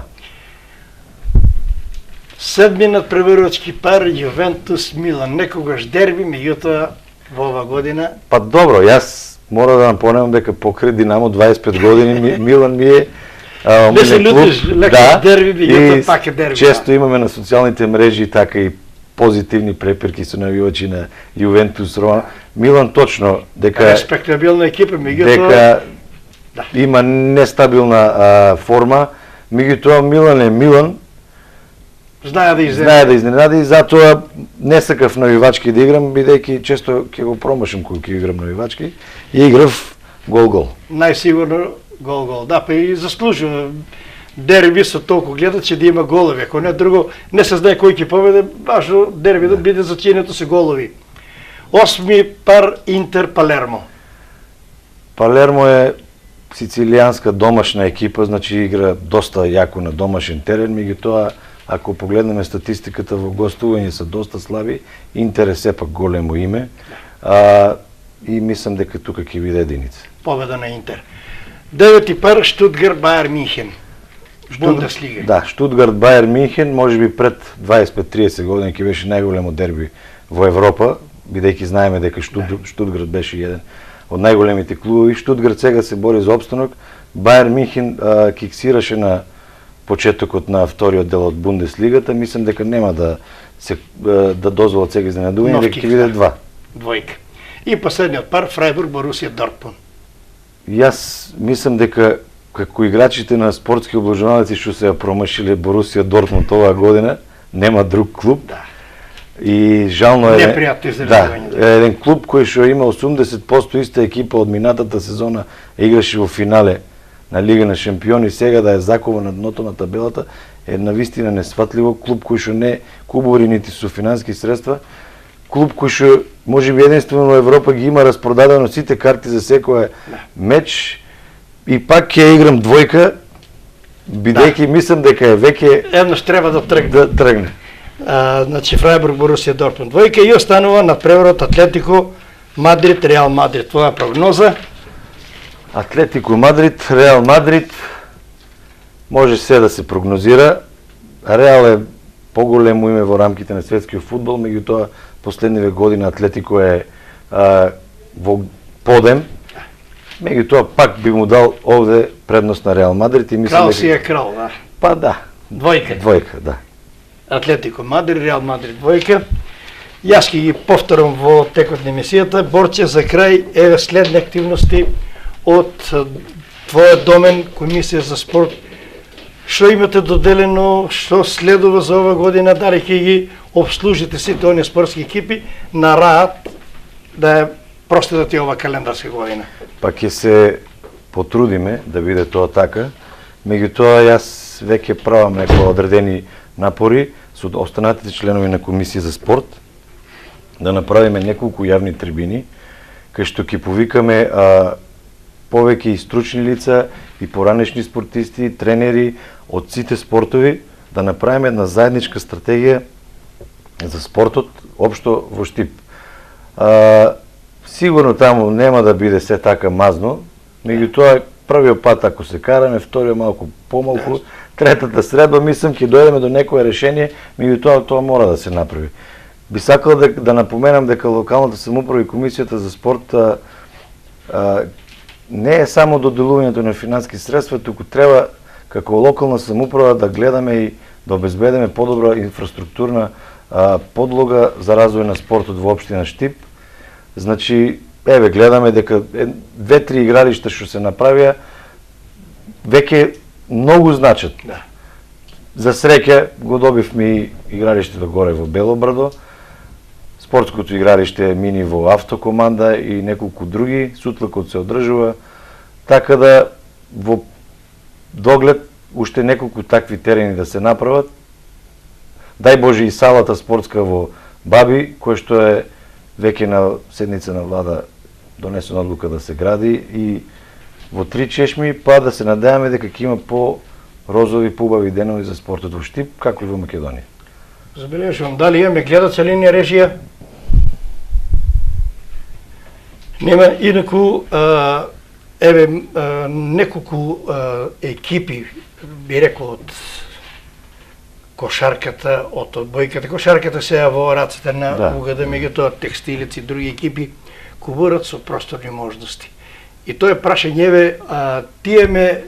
Седми надпреварувачки пар, Јувентус Милан. Некогаш дерби, меѓутоа во ова година. Па добро, јас мора да напомнам дека покрај Динамо 25 години Милан ми е не се лутиш, леко дерби, меѓутоа пак е дерби. Често имаме на социјалните мрежи така и позитивни препирки со навивачи на Јувентус, Рома. Милан точно дека респектабилна екипа, меѓутоа дека има нестабилна форма, меѓутоа Милан е Милан. Знае да изненади и затоа не сакав навивачки да играм, бидејќи често ќе го промашам кога ќе играм навивачки и играв гол-гол. Најсигурно гол-гол. Да, па и заслужува дерби со толку гледачи да има голови. Ако не друго, не се знае кој ќе победе, важно дерби да биде зачинето со голови. Осми пар, Интер Палермо. Палермо е сицилијанска домашна екипа, значи игра доста јако на домашен терен, меѓутоа ако погледнеме статистиката во гостување се доста слаби, Интер е сепак големо име и мислам дека тука ќе биде единица. Победа на Интер. Девети пар, Штутгарт Бајер Минхен. Бундеслига. Да, Штутгарт Бајер Минхен, можеби пред 25-30 години ќе беше најголемо дерби во Европа, бидејќи знаеме дека Штутгарт беше еден од најголемите клубови. Штутгарт сега се бори за опстанок. Бајер Минхен киксираше на почетокот на вториот дел од Бундеслигата, мислам дека нема да дозволат сега изненадување, дека ќе биде 2. Двојка. И последниот пар, Фрајбург Борусија Дортмунд. Јас мислам дека како играчите на спортски облажувалци што се ја промашиле Борусија Дортмунд оваа година, нема друг клуб. Да. И жално е непријатно изненадување. Еден клуб кој што има 80% иста екипа од минатата сезона играше во финале на Лига на шампиони, сега да е закован на дното на табелата е навистина несфатливо. Клуб кој што не кубори нити со финански средства, клуб кој што можеби единствено во Европа ги има распродадено сите карти за секој меч и пак ќе играм двојка, бидејќи мислам дека е веќе еднаш треба да тргне. Значи Фрајбург Борусија Дортмунд двојка и останува на преворот Атлетико Мадрид Реал Мадрид. Твоја прогноза? Атлетико Мадрид, Реал Мадрид, може се да се прогнозира. Реал е поголемо име во рамките на светскиот фудбал, меѓутоа последниве години Атлетико е во подем Меѓутоа пак би му дал овде предност на Реал Мадрид и мислам Крал си е крал, да. Па да. Двојка. Да. Атлетико Мадрид, Реал Мадрид двојка. Јас ќе ги повторам во текот на емисијата. Борче, за крај, еве следни активности од твојот домен, Комисија за спорт. Што имате доделено, што следува за ова година, дали ќе ги обслужите сите оние спортски екипи на раат да ја проследат и ова календарска година? Па ќе се потрудиме да биде тоа така. Меѓутоа јас веќе правам некои одредени напори со останатите членови на Комисија за спорт да направиме неколку јавни трибини кај што ќе повикаме повеќе и стручни лица и поранешни спортисти, тренери од сите спортови да направиме една заедничка стратегија за спортот општо во Штип. Сигурно таму нема да биде се така мазно, меѓутоа првиот пат ако се караме, вториот малку помалку, третата средба мислам ќе дојдеме до некое решение, меѓутоа тоа мора да се направи. Би сакал да напоменам дека локалната самоуправа и Комисијата за спорт не е само доделувањето на финански средства, туку треба како локална самоуправа да гледаме и да обезбедиме подобра инфраструктурна подлога за развој на спортот во општина Штип. Значи, еве гледаме дека 2-3 игралишта што се направија веќе многу значат. Да. За среќа го добивме и игралиштето горе во Белобрадо, спортското игралиште мини во автокоманда и неколку други, сутлакот се одржува, така да во доглед уште неколку такви терени да се направат. Дај Боже и салата спортска во Баби, која што е веќе на седница на влада донесена одлука да се гради и во Три Чешми, па да се надеваме дека ќе има по розови, побави денови за спортот во Штип, како и во Македонија. Забележувам, дали имаме гледача линија режија? Нема, инаку, еве, неколку екипи, би рекол, од кошарката, од одбојката. Кошарката се во раците на УГД, меѓутоа текстилици и други екипи кубурат со просторни можности. И тоа е прашање, тие ме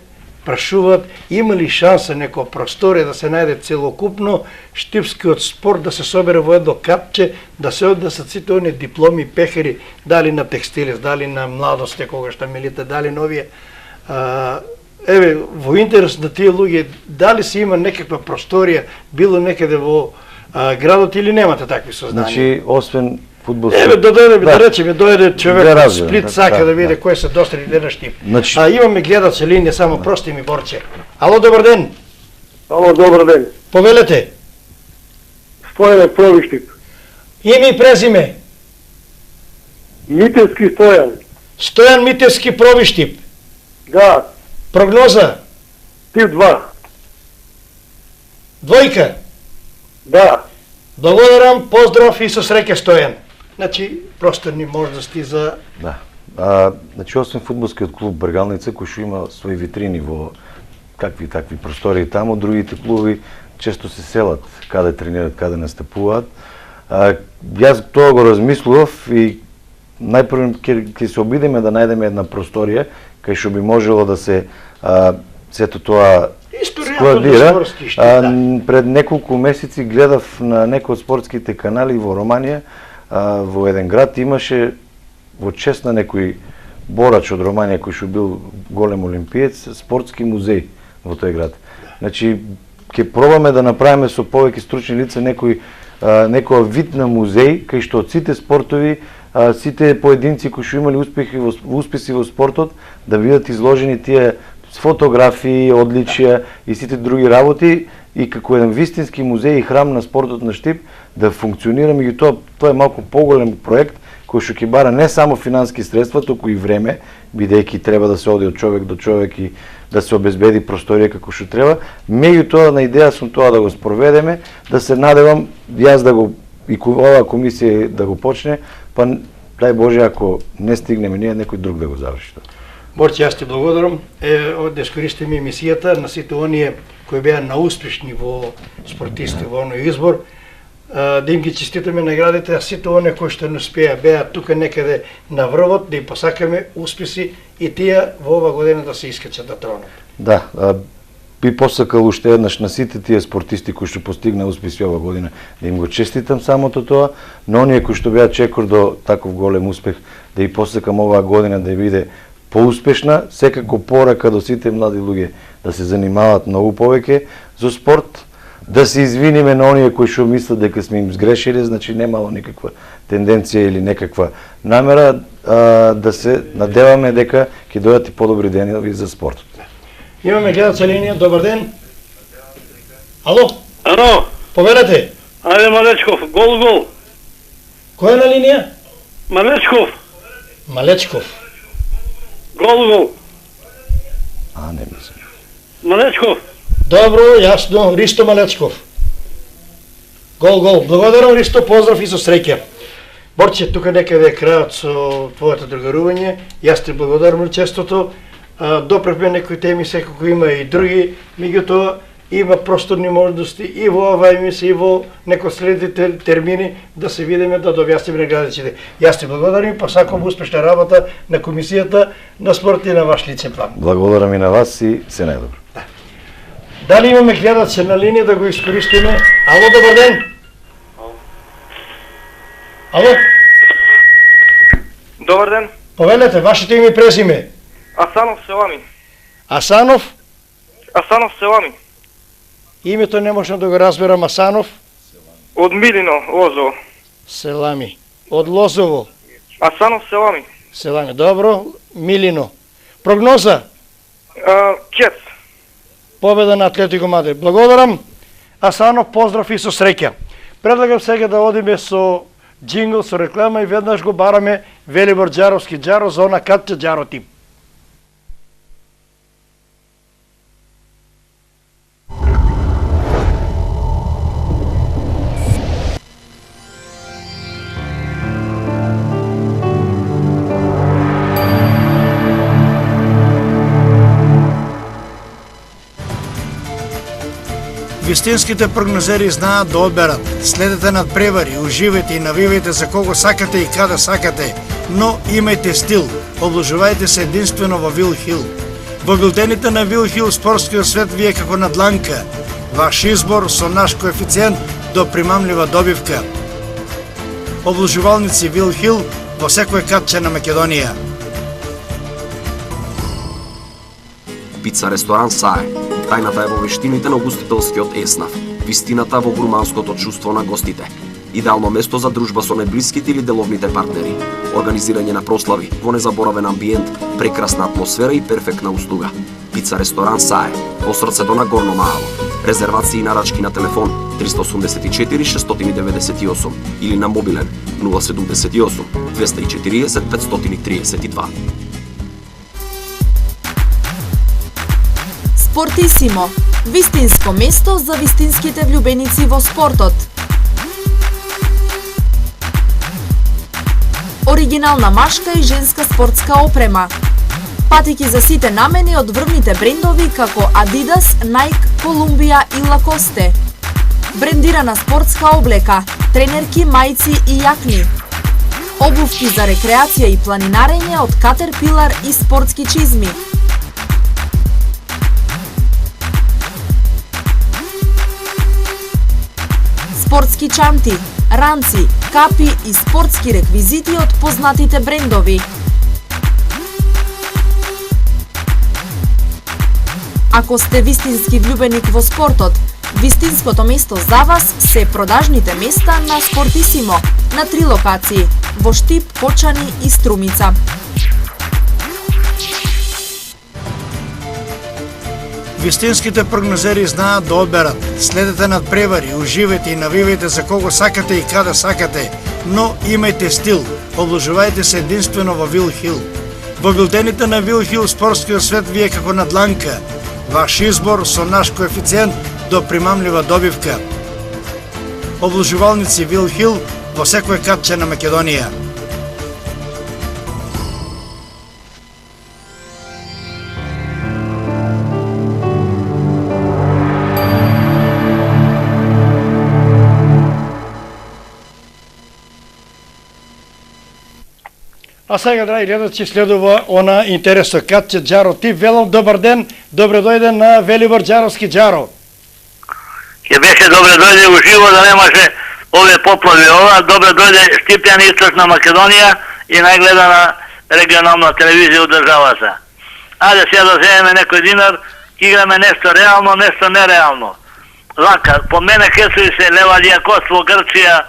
прашуваат има ли шанса некоја просторија да се најде целокупно штипскиот спорт да се собере во едно капче, да се однесат сите оние дипломи, пехари, дали на текстилис, дали на младост, кога што милите, дали новија. Еве, во интерес на тие луѓе, дали се има некаква просторија, било некаде во градот или немате такви сознања? Значи, освен фудбалски... Еве, да дојде, да речеме, дојде човек од Сплит, сака да види кој се достани на Штип. Имаме гледача линија, само прости ми, Борче. Ало, добар ден. Ало, добар ден. Повелете. Стојане Провиштип. Име и презиме. Митевски Стојан. Стојан Митевски Провиштип. Да. Прогноза? Тип 2. Двојка? Да. Благодарам, поздрав и со среќа Стојан. Значи, просторни можности за... Да. Значи, освен фудбалскиот клуб Бргалница, кој што има своји витрини во какви такви простории таму, другите клубови често се селат каде тренират, каде настапуваат. Јас тоа го размислував и најпрво ќе се обидеме да најдеме една просторија кај што би можело да се сето тоа складира. Пред неколку месеци гледав на некои од спортските канали во Романија, во еден град имаше во чест на некој борач од Романија кој што бил голем олимпиец, спортски музеј во тој град. Значи, ќе пробаме да направиме со повеќе стручни лица некој вид на музеј кај што од сите спортови, сите поединци кои што имале успеси во спортот да бидат изложени тие фотографии, одличија и сите други работи и како еден вистински музеј и храм на спортот на Штип да функционира, меѓутоа тоа е малку поголем проект кој што ќе бара не само финански средства, туку и време, бидејќи треба да се оди од човек до човек и да се обезбеди просторија како што треба. Меѓутоа на идеја сум тоа да го спроведеме, да се надевам јас да го и оваа комисија да го почне, па дај Боже ако не стигнеме ние некој друг да го заврши тоа. Борче, јас ти благодарам. Да искористим емисијата на сите оние кои беа науспешни во спортисти во оној избор. да им ги честитаме наградите, а сите оние кои што не успеа, беа тука некаде на врвот, да им посакаме успеси и тие во ова година да се искачат на тронот. Да, би посакал уште еднаш на сите тие спортисти кои што постигна успеси ова година, да им го честитам самото тоа, но оние кои што беа чекор до таков голем успех, да и посакам оваа година да биде поуспешна, секако порака до сите млади луѓе да се занимаваат многу повеќе со спорт, да се извиниме на оние кои што мислат дека сме им сгрешили, значи немало никаква тенденција или некаква намера, да се надеваме дека ќе дојдат и подобри денови за спортот. Имаме гледаца линија, добар ден. Ало, Ано, повелете. ајде Малечков, гол. Кој е на линија? Малечков, Малечков. гол. Не мислам. Малечков, Добро, јасно, Ристо Малечков. Гол. Благодарам, Ристо, поздрав и со среќа. Борче, тука некаде е крајот со твоето другарување. Јас ти благодарам честото. Допревме некои теми, секако има и други, меѓутоа има просторни можности и во оваа емисија и во некои следните термини да се видиме, да објасниме на гледачите. Јас ти благодарам и посакувам успешна работа на комисијата на спорт и на ваш личен план. Благодарам и на вас и се најдобро. Дали имаме гледач на линија да го искористиме? Ало, добар ден. Ало, Добар ден, повелете, вашето име и презиме. Асанов Селами. Асанов, Асанов Селами. името не можам да го разберам. Асанов Од Милино, Лозово. Селами. Од Лозово. Асанов Селами. Селами. Добро, Милино. Прогноза? Кец. Победа на Атлетико Мадрид. Благодарам. Асанов, поздрав и со среќа. Предлагам сега да одиме со джингл, со реклама и веднаш го бараме Велибор Џаровски. Џаро, зона Катче, Џаро тим. Вистинските прогнозери знаат да одберат. Следете над превари, уживајте и навивајте за кого сакате и каде сакате, но имајте стил. Обложувајте се единствено во Вил Хил. Во билтените на Вил Хил спортскиот свет ви е како на дланка. Ваш избор со наш коефициент до примамлива добивка. Обложувалници Вил Хил во секој катче на Македонија. Пица ресторан Сае. Тајната е во вештините на угостителскиот еснав, вистината во гурманското чувство на гостите. Идеално место за дружба со најблиските или деловните партнери. Организирање на прослави во незаборавен амбиент, прекрасна атмосфера и перфектна услуга. Пица ресторан Сае, во срцето на Горно Маало. Резервации и нарачки на телефон 384 698 или на мобилен 078 240 532. Спортисимо. Вистинско место за вистинските влюбеници во спортот. Оригинална машка и женска спортска опрема. Патики за сите намени од врвните брендови како Adidas, Nike, Columbia и Lacoste. Брендирана спортска облека, тренерки, мајци и јакни. Обувки за рекреација и планинарење од Caterpillar и спортски чизми. Спортски чанти, ранци, капи и спортски реквизити од познатите брендови. Ако сте вистински влюбеник во спортот, вистинското место за вас се продажните места на Спортисимо на 3 локации во Штип, Почани и Струмица. Вистинските прогнозери знаат да одберат. Следете над превари, уживајте и навивајте за кого сакате и каде сакате, но имајте стил. Обложувајте се единствено во Вил Хил. Во билтените на Вил Хил спортскиот свет ви е како на дланка. Ваш избор со наш коефициент до примамлива добивка. Обложувалници Вил Хил во секој катче на Македонија. А сега, драги гледачи, следува она интересно. Катче Джаро, ти велам добар ден, добре дојде на Велибор Джаровски Джаро. Ќе беше добре дојде уживо да немаше овие поплави. Ова добре дојде Штипјан, Источна Македонија и најгледана регионална телевизија од државата. Ајде сега да земеме некој динар, играме нешто реално, нешто нереално. Вака, по мене кесуи се Левадијакос во Грција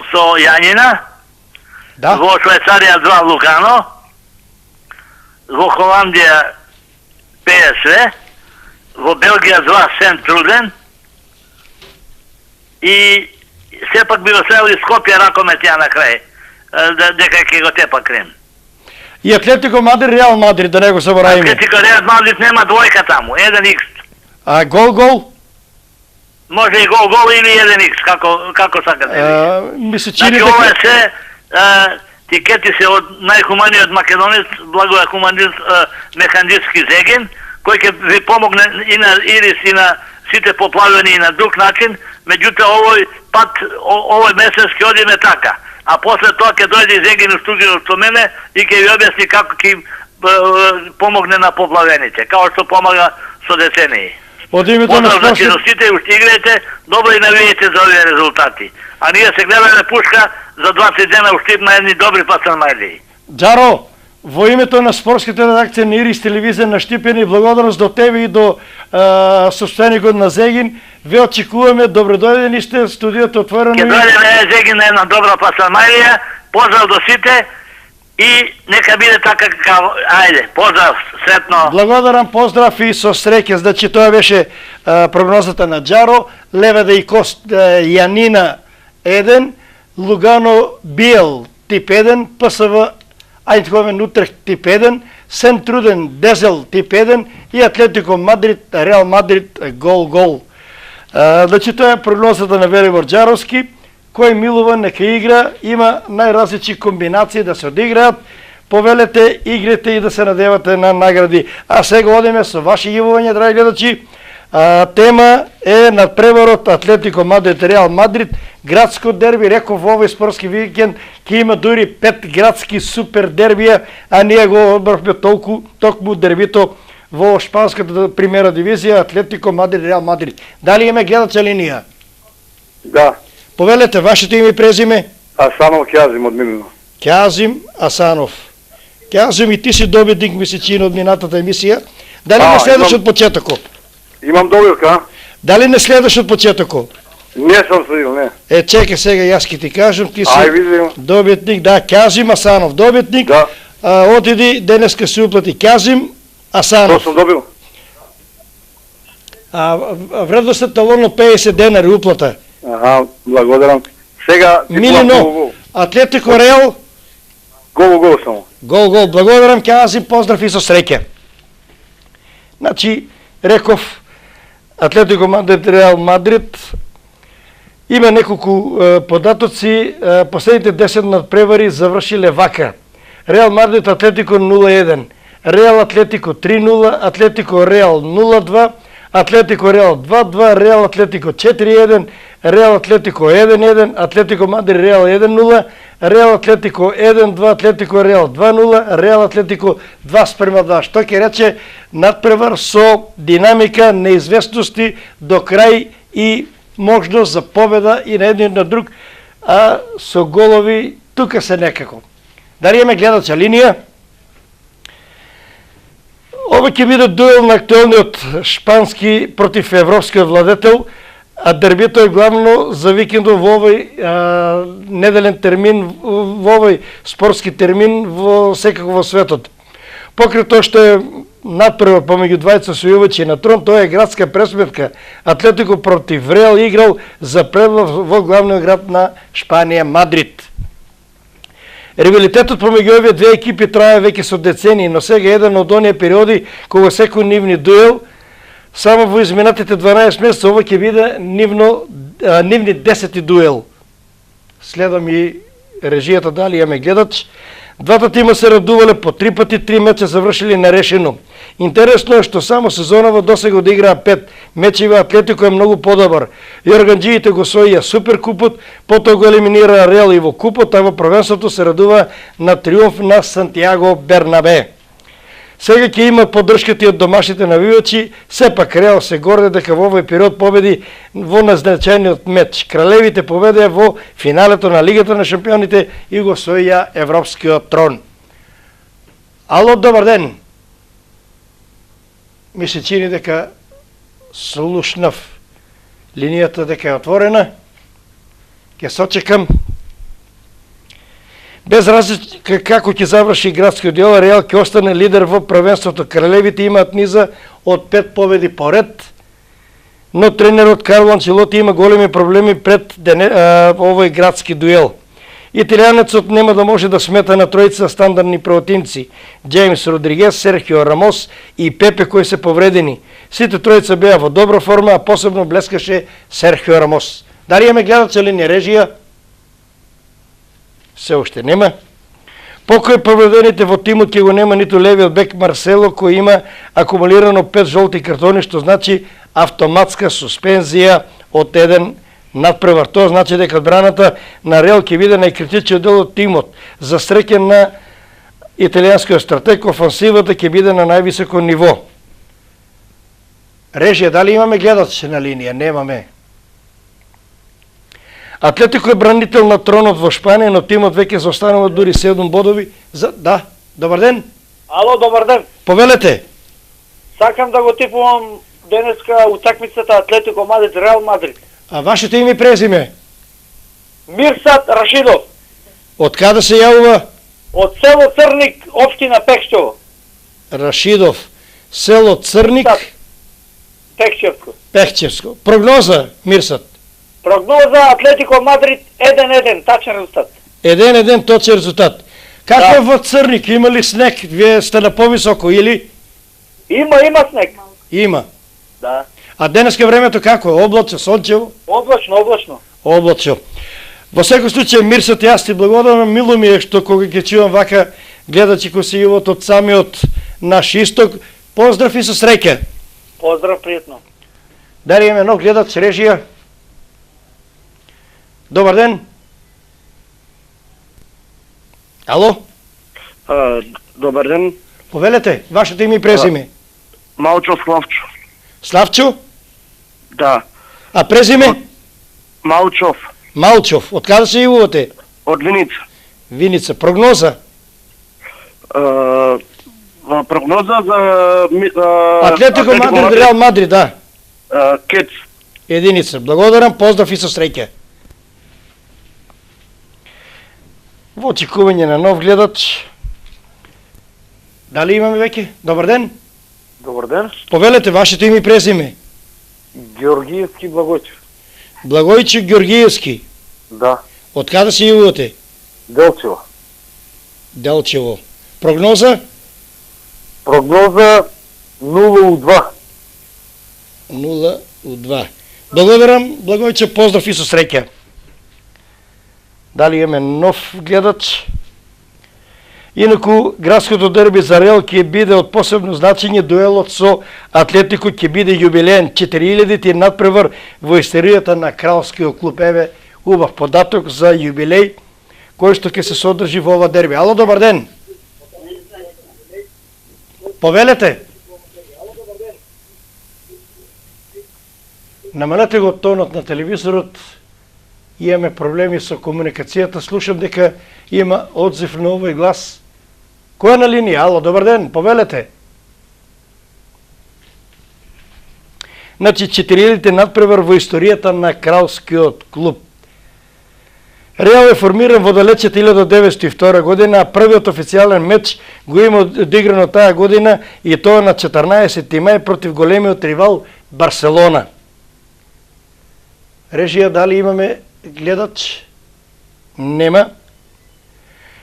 со Јанина, Да? во Швајцарија 2 Лугано, во Холандија ПСВ, во Белгија 2 Сент Труден и сепак би оставили Скопје Ракометија на крај, дека ќе го тепа Крим. И Атлетико Мадрид, Реал Мадрид, да не го заборавиме. Атлетико Реал Мадрид нема двојка таму, 1x. А гол? Може и гол или 1x, како сакате. Ми се чини Значи ова е се тикети се од најхуманиот македонец, Благоја Хуманист Механџиски Зегин, кој ќе ви помогне и на Ирис и на сите поплавени и на друг начин, меѓутоа овој пат, овој месец ќе одиме така. А после тоа ќе дојде Зегин у студио со мене и ќе ви објасни како ќе помогне на поплавените, као што помага со децении. Од името на Поздрав, значи, спортските... носите, уште играјте, добро и навијете за овие резултати. А ние се гледаме пушка, за 20 дена уште има едни добри пасармајли. Джаро, во името на спортските редакција на Ирис телевизија на Штипјан и благодарност до тебе и до собственикот на Зегин, ве очекуваме, добро дојдени сте, студиото отворено. Ќе дојдеме Зегин на една добра пасармајлија, поздрав до сите и нека биде така како, ајде, поздрав, сретно. Благодарам, поздрав и со среќа. Значи тоа беше прогнозата на Джаро, Левада и Кост Јанина 1, Лугано Биел тип 1, ПСВ Айндховен Утрехт тип 1, Сент Труден Дезел тип 1 и Атлетико Мадрид, Реал Мадрид гол. Значи тоа е прогнозата на Велибор Джаровски, кој милува нека игра, има најразлични комбинации да се одиграат, повелете, игрите и да се надевате на награди. А сега одиме со ваши јавувања, драги гледачи. Тема е надпреварот Атлетико Мадрид Реал Мадрид, градско дерби. Реков во овој спортски викенд ќе има дури 5 градски супер дербија, а ние го одбрахме токму дербито во шпанската примера дивизија Атлетико Мадрид Реал Мадрид. Дали има гледача линија? Да, Повелете вашето име и презиме? Асанов Кјазим од Милино. Кјазим Асанов. Кјазим, и ти си добитник, ми се чини, од минатата емисија. Дали не следаш од почетокот? Имам добилка, Дали не следаш од почетокот? не сум следил, не. Чекај сега, јас ќе ти кажам, ти Ај, си видим. добитник, да, Кјазим Асанов, добитник. Да. Отиди, денеска се уплати Кјазим Што Асанов. сум добил? Вредноста талонно 50 денари уплата. Аха, благодарам. Сега Милино, Атлетико Реал, гол само. гол, благодарам Кјазим, поздрав и со среќа. Значи, реков, Атлетико Мадрид Реал Мадрид, има неколку податоци, последните 10 надпревари завршиле вака. Реал Мадрид Атлетико 0-1, Реал Атлетико 3-0, Атлетико Реал 0-2, Атлетико Реал 2-2, Реал Атлетико 4-1, Реал Атлетико 1-1, Атлетико Мадрид Реал 1-0, Реал Атлетико 1-2, Атлетико Реал 2-0, Реал Атлетико 2:2. Што ќе рече надпревар со динамика, неизвестности до крај и можност за победа и на еден и на друг, а со голови тука се некако. Дали имаме гледача линија? Ова ќе биде дуел на актуелниот шпански против европскиот владетел, а дербито е главно за викендот во овој неделен термин, во овој спортски термин во секако во светот. Покрај тоа што е надпревар помеѓу двајца сојувачи на трон, тоа е градска пресметка. Атлетико против Реал играл за предлав во главниот град на Шпанија, Мадрид. Ривалитетот помеѓу овие две екипи трае веќе со децении, но сега еден од оние периоди кога секој нивни дуел, само во изминатите 12 месеца ова ќе биде нивни 10-ти дуел. Следам и режијата дали имаме гледач. Двата тима се радувале по 3 пати 3 меча завршили нерешено. Интересно е што само сезонава досега одиграа 5 мечеви, Атлетико е многу подобар. Јорганџиите го освоија Суперкупот, потоа го елиминираа Реал и во купот, а во првенството се радува на триумф на Сантиаго Бернабе. Сега ќе има поддршката и од домашните навивачи, сепак Реал се горде дека во овој период победи во назначениот меч. Кралевите победеа во финалето на Лигата на шампионите и го освоија европскиот трон. Ало, добар ден! Ми се чини дека слушнав линијата дека е отворена. Ќе сочекам. Без разлика како ќе заврши градскиот дел, Реал ќе остане лидер во првенството. Кралевите имаат низа од 5 победи поред, но тренерот Карло Анчелоти има големи проблеми пред овој градски дуел. Италијанецот нема да може да смета на тројица стандардни правотинци: Джеймс Родригес, Серхио Рамос и Пепе, кои се повредени. Сите тројица беа во добра форма, а посебно блескаше Серхио Рамос. Дали имаме гледачи или не? Режија? Се уште нема. Покој повредените во тимот ќе го нема ниту левиот бек Марсело, кој има акумулирано 5 жолти картони, што значи автоматска суспензија од 1 надпревар. Тоа значи дека одбраната на Реал ќе биде најкритичниот дел од тимот. За среќа на италијанскиот стратег, офансивата ќе биде на највисоко ниво. Режија, дали имаме гледач на линија? Немаме. Атлетико е бранител на тронот во Шпанија, но тимот веќе заостанува дури 7 бодови. Да, добар ден. Ало, добар ден. Повелете. Сакам да го типувам денеска утакмицата Атлетико Мадрид Реал Мадрид. А вашето име и презиме? Мирсат Рашидов. Од каде се јавува? Од село Црник, општина Пекчево. Рашидов, село Црник, Пекчевско. Пехчевско. Прогноза, Мирсат? Прогноза Атлетико Мадрид 1-1, тачен резултат. 1-1 точен резултат. Како е во Црник? Има ли снег? Вие сте на повисоко или? Има снег. Има. Да. А денеска времето како е? Облачно, сончево? Облачно. Облачно. Во секој случај, Мирсат, јас ти благодарам, мило ми е што кога ќе чувам вака гледачи кои се јават од самиот наш исток. Поздрав и со среќа. Поздрав, пријатно. Дали имаме нов гледач, режија? Добар ден. Ало? Добар ден. Повелете, вашето име и презиме. Малчо Славчо. Славчо? Да. А презиме? Малчов. Малчов. Од каде се јавувате? Од Виница. Виница. Прогноза? Прогноза за Атлетико Мадрид, Реал Мадрид, да. Кец. Единица. Благодарам, поздрав и со среќа. Во очекување на нов гледач. Дали имаме веќе? Добар ден. Добар ден. Повелете, вашето име и презиме. Георгиевски Благојчев. Благојче Георгиевски. Да. Од каде се јавувате? Делчево. Делчево. Прогноза? Прогноза 0-2. 0-2. Благодарам, Благојче, поздрав и со среќа. Дали имаме нов гледач? Инаку, градското дерби за Реал ќе биде од посебно значење. Дуелот со Атлетико ќе биде јубилеен 4000-ти надпревар во историјата на кралскиот клуб. Еве, убав податок за јубилеј кој што ќе се содржи во ова дерби. Ало, добар ден. Повелете. Намалете го тонот на телевизорот. Имаме проблеми со комуникацијата. Слушам дека има одзив на овој глас. Кој е на линија? Ало, добар ден, повелете. Значи, 4000-ти надпревар во историјата на кралскиот клуб. Реал е формиран во далечната 1902 година, а првиот официјален меч го има одиграно таа година и тоа на 14 мај против големиот ривал Барселона. Режија, дали имаме гледач? Нема.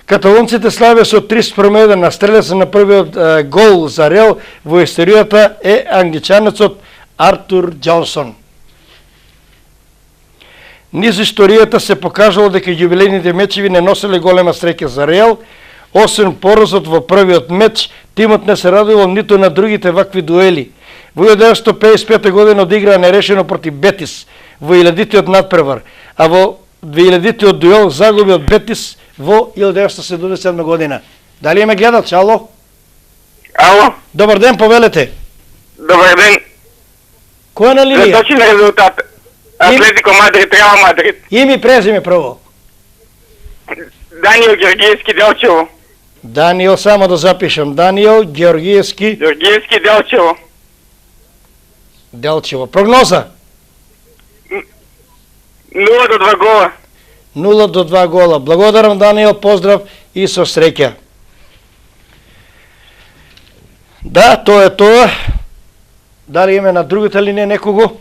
Каталонците славе со 3-1 на стрелеца на првиот гол за Реал во историјата е англичанецот Артур Джонсон. Низ историјата се покажало дека јубилејните мечеви не носеле голема среќа за Реал, Освен поразот во првиот меч, тимот не се радувал ниту на другите вакви дуели. Во 1955 година одиграа нерешено против Бетис во 1000-тиот надпревар, а во 2000-тиот дуел загуби од Бетис во 1977 година. Дали ме гледач? Ало? Ало? Добар ден, повелете. Добар ден. Кој е на линија? Точен резултат. Атлетико Мадрид, Реал Мадрид. Име и презиме прво. Даниел Георгиевски Делчево. Даниел, само да запишам. Даниел Георгиевски Георгиевски Делчево. Делчево. Прогноза? 0-2 гола. 0-2 гола. Благодарам, Даниел, поздрав и со среќа. Да, тоа е тоа. Дали име на другата линија некого?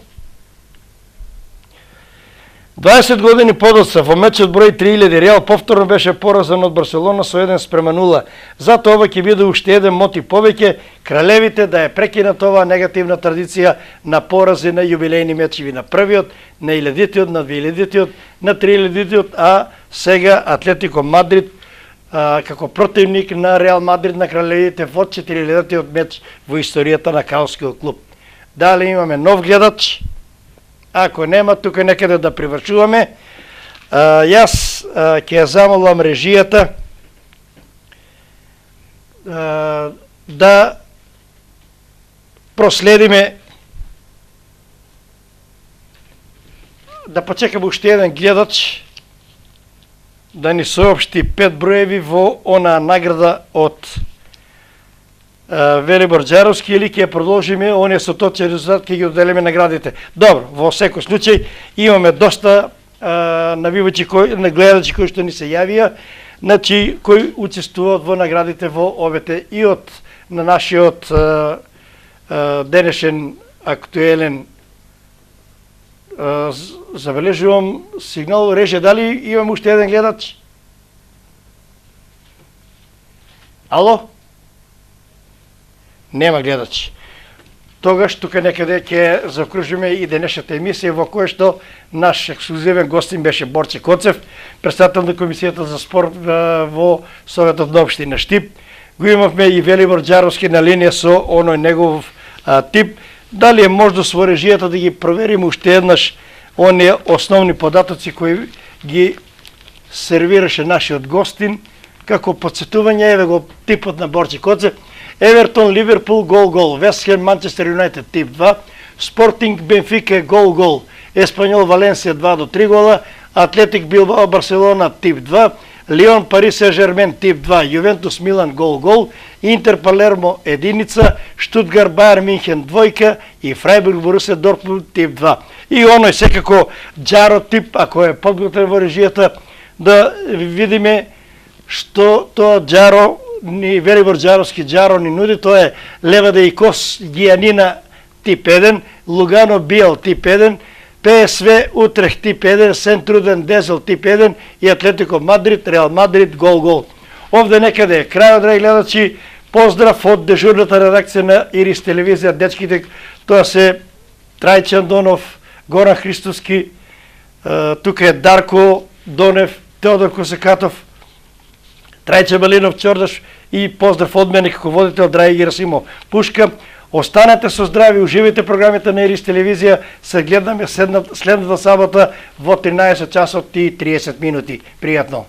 20 години подоцна, во мечот број 3000, Реал повторно беше поразен од Барселона со 1-0. Затоа ова ќе биде уште еден мотив повеќе кралевите да ја прекинат оваа негативна традиција на порази на јубилејни мечеви, на првиот, на 1000-тиот, на 2000-тиот, на 3000-тиот, а сега Атлетико Мадрид како противник на Реал Мадрид на кралевите во 4000-тиот меч во историјата на каоскиот клуб. Дали имаме нов гледач? Ако нема, тука некаде да привршуваме. Јас ќе ја замолам режијата да проследиме, да почекаме уште еден гледач да ни соопшти 5 броеви во она награда од Велибор Џаровски, или ќе продолжиме оние со точен резултат, ќе ги оделиме наградите. Добро, во секој случај имаме доста навивачи, на гледачи кои што ни се јавија, значи кои учествуваат во наградите во овете и од на нашиот денешен актуелен забележувам сигнал реше. Дали имаме уште еден гледач? Ало? Нема гледач. Тогаш тука некаде ќе закружиме и денешната емисија во која што наш ексклузивен гостин беше Борче Коцев, председател на Комисијата за спорт во Советот на општина Штип. Го имавме и Велибор Џаровски на линија со оној негов тип. Дали е можност во режијата да ги провериме уште еднаш оние основни податоци кои ги сервираше нашиот гостин, како подсетување, еве го типот на Борче Коцев. Евертон, Ливерпул, гол-гол. Вест Хем, Манчестер Юнайтед, тип 2. Спортинг, Бенфика, гол-гол. Еспаньол, Валенсија, 2-3 гола. Атлетик, Билбао, Барселона, тип 2. Лион, Пари Сен-Жермен, тип 2. Ювентус, Милан, гол-гол. Интер, Палермо, 1. Штутгар, Бајер Минхен, 2. И Фрајбург, Борусија Дортмунд, тип 2. И оној секако Џаро тип, ако е подготвен во режијата, да видиме што тоа Џаро ни Велибор Џаровски Џаро ни нуди. Тоа е Леваде и Кос Гијанина тип 1, Лугано Биел тип 1, ПСВ Утрех тип 1, Сент-Труден Дезел тип 1 и Атлетико Мадрид, Реал Мадрид, гол-гол. Овде некаде е крајот, драги гледачи. Поздрав од дежурната редакција на Ирис телевизија, дечките, тоа се Трајче Андонов, Горан Христоски, тука е Дарко Донев, Теодор Косекатов, Трајче Малинов Ќордаш и поздрав од мене како водител Драги Герасимов Пушка. Останете со здрави, уживајте програмите на Ирис телевизија. Се гледаме следната сабота во 13 часот и 30 минути. Пријатно.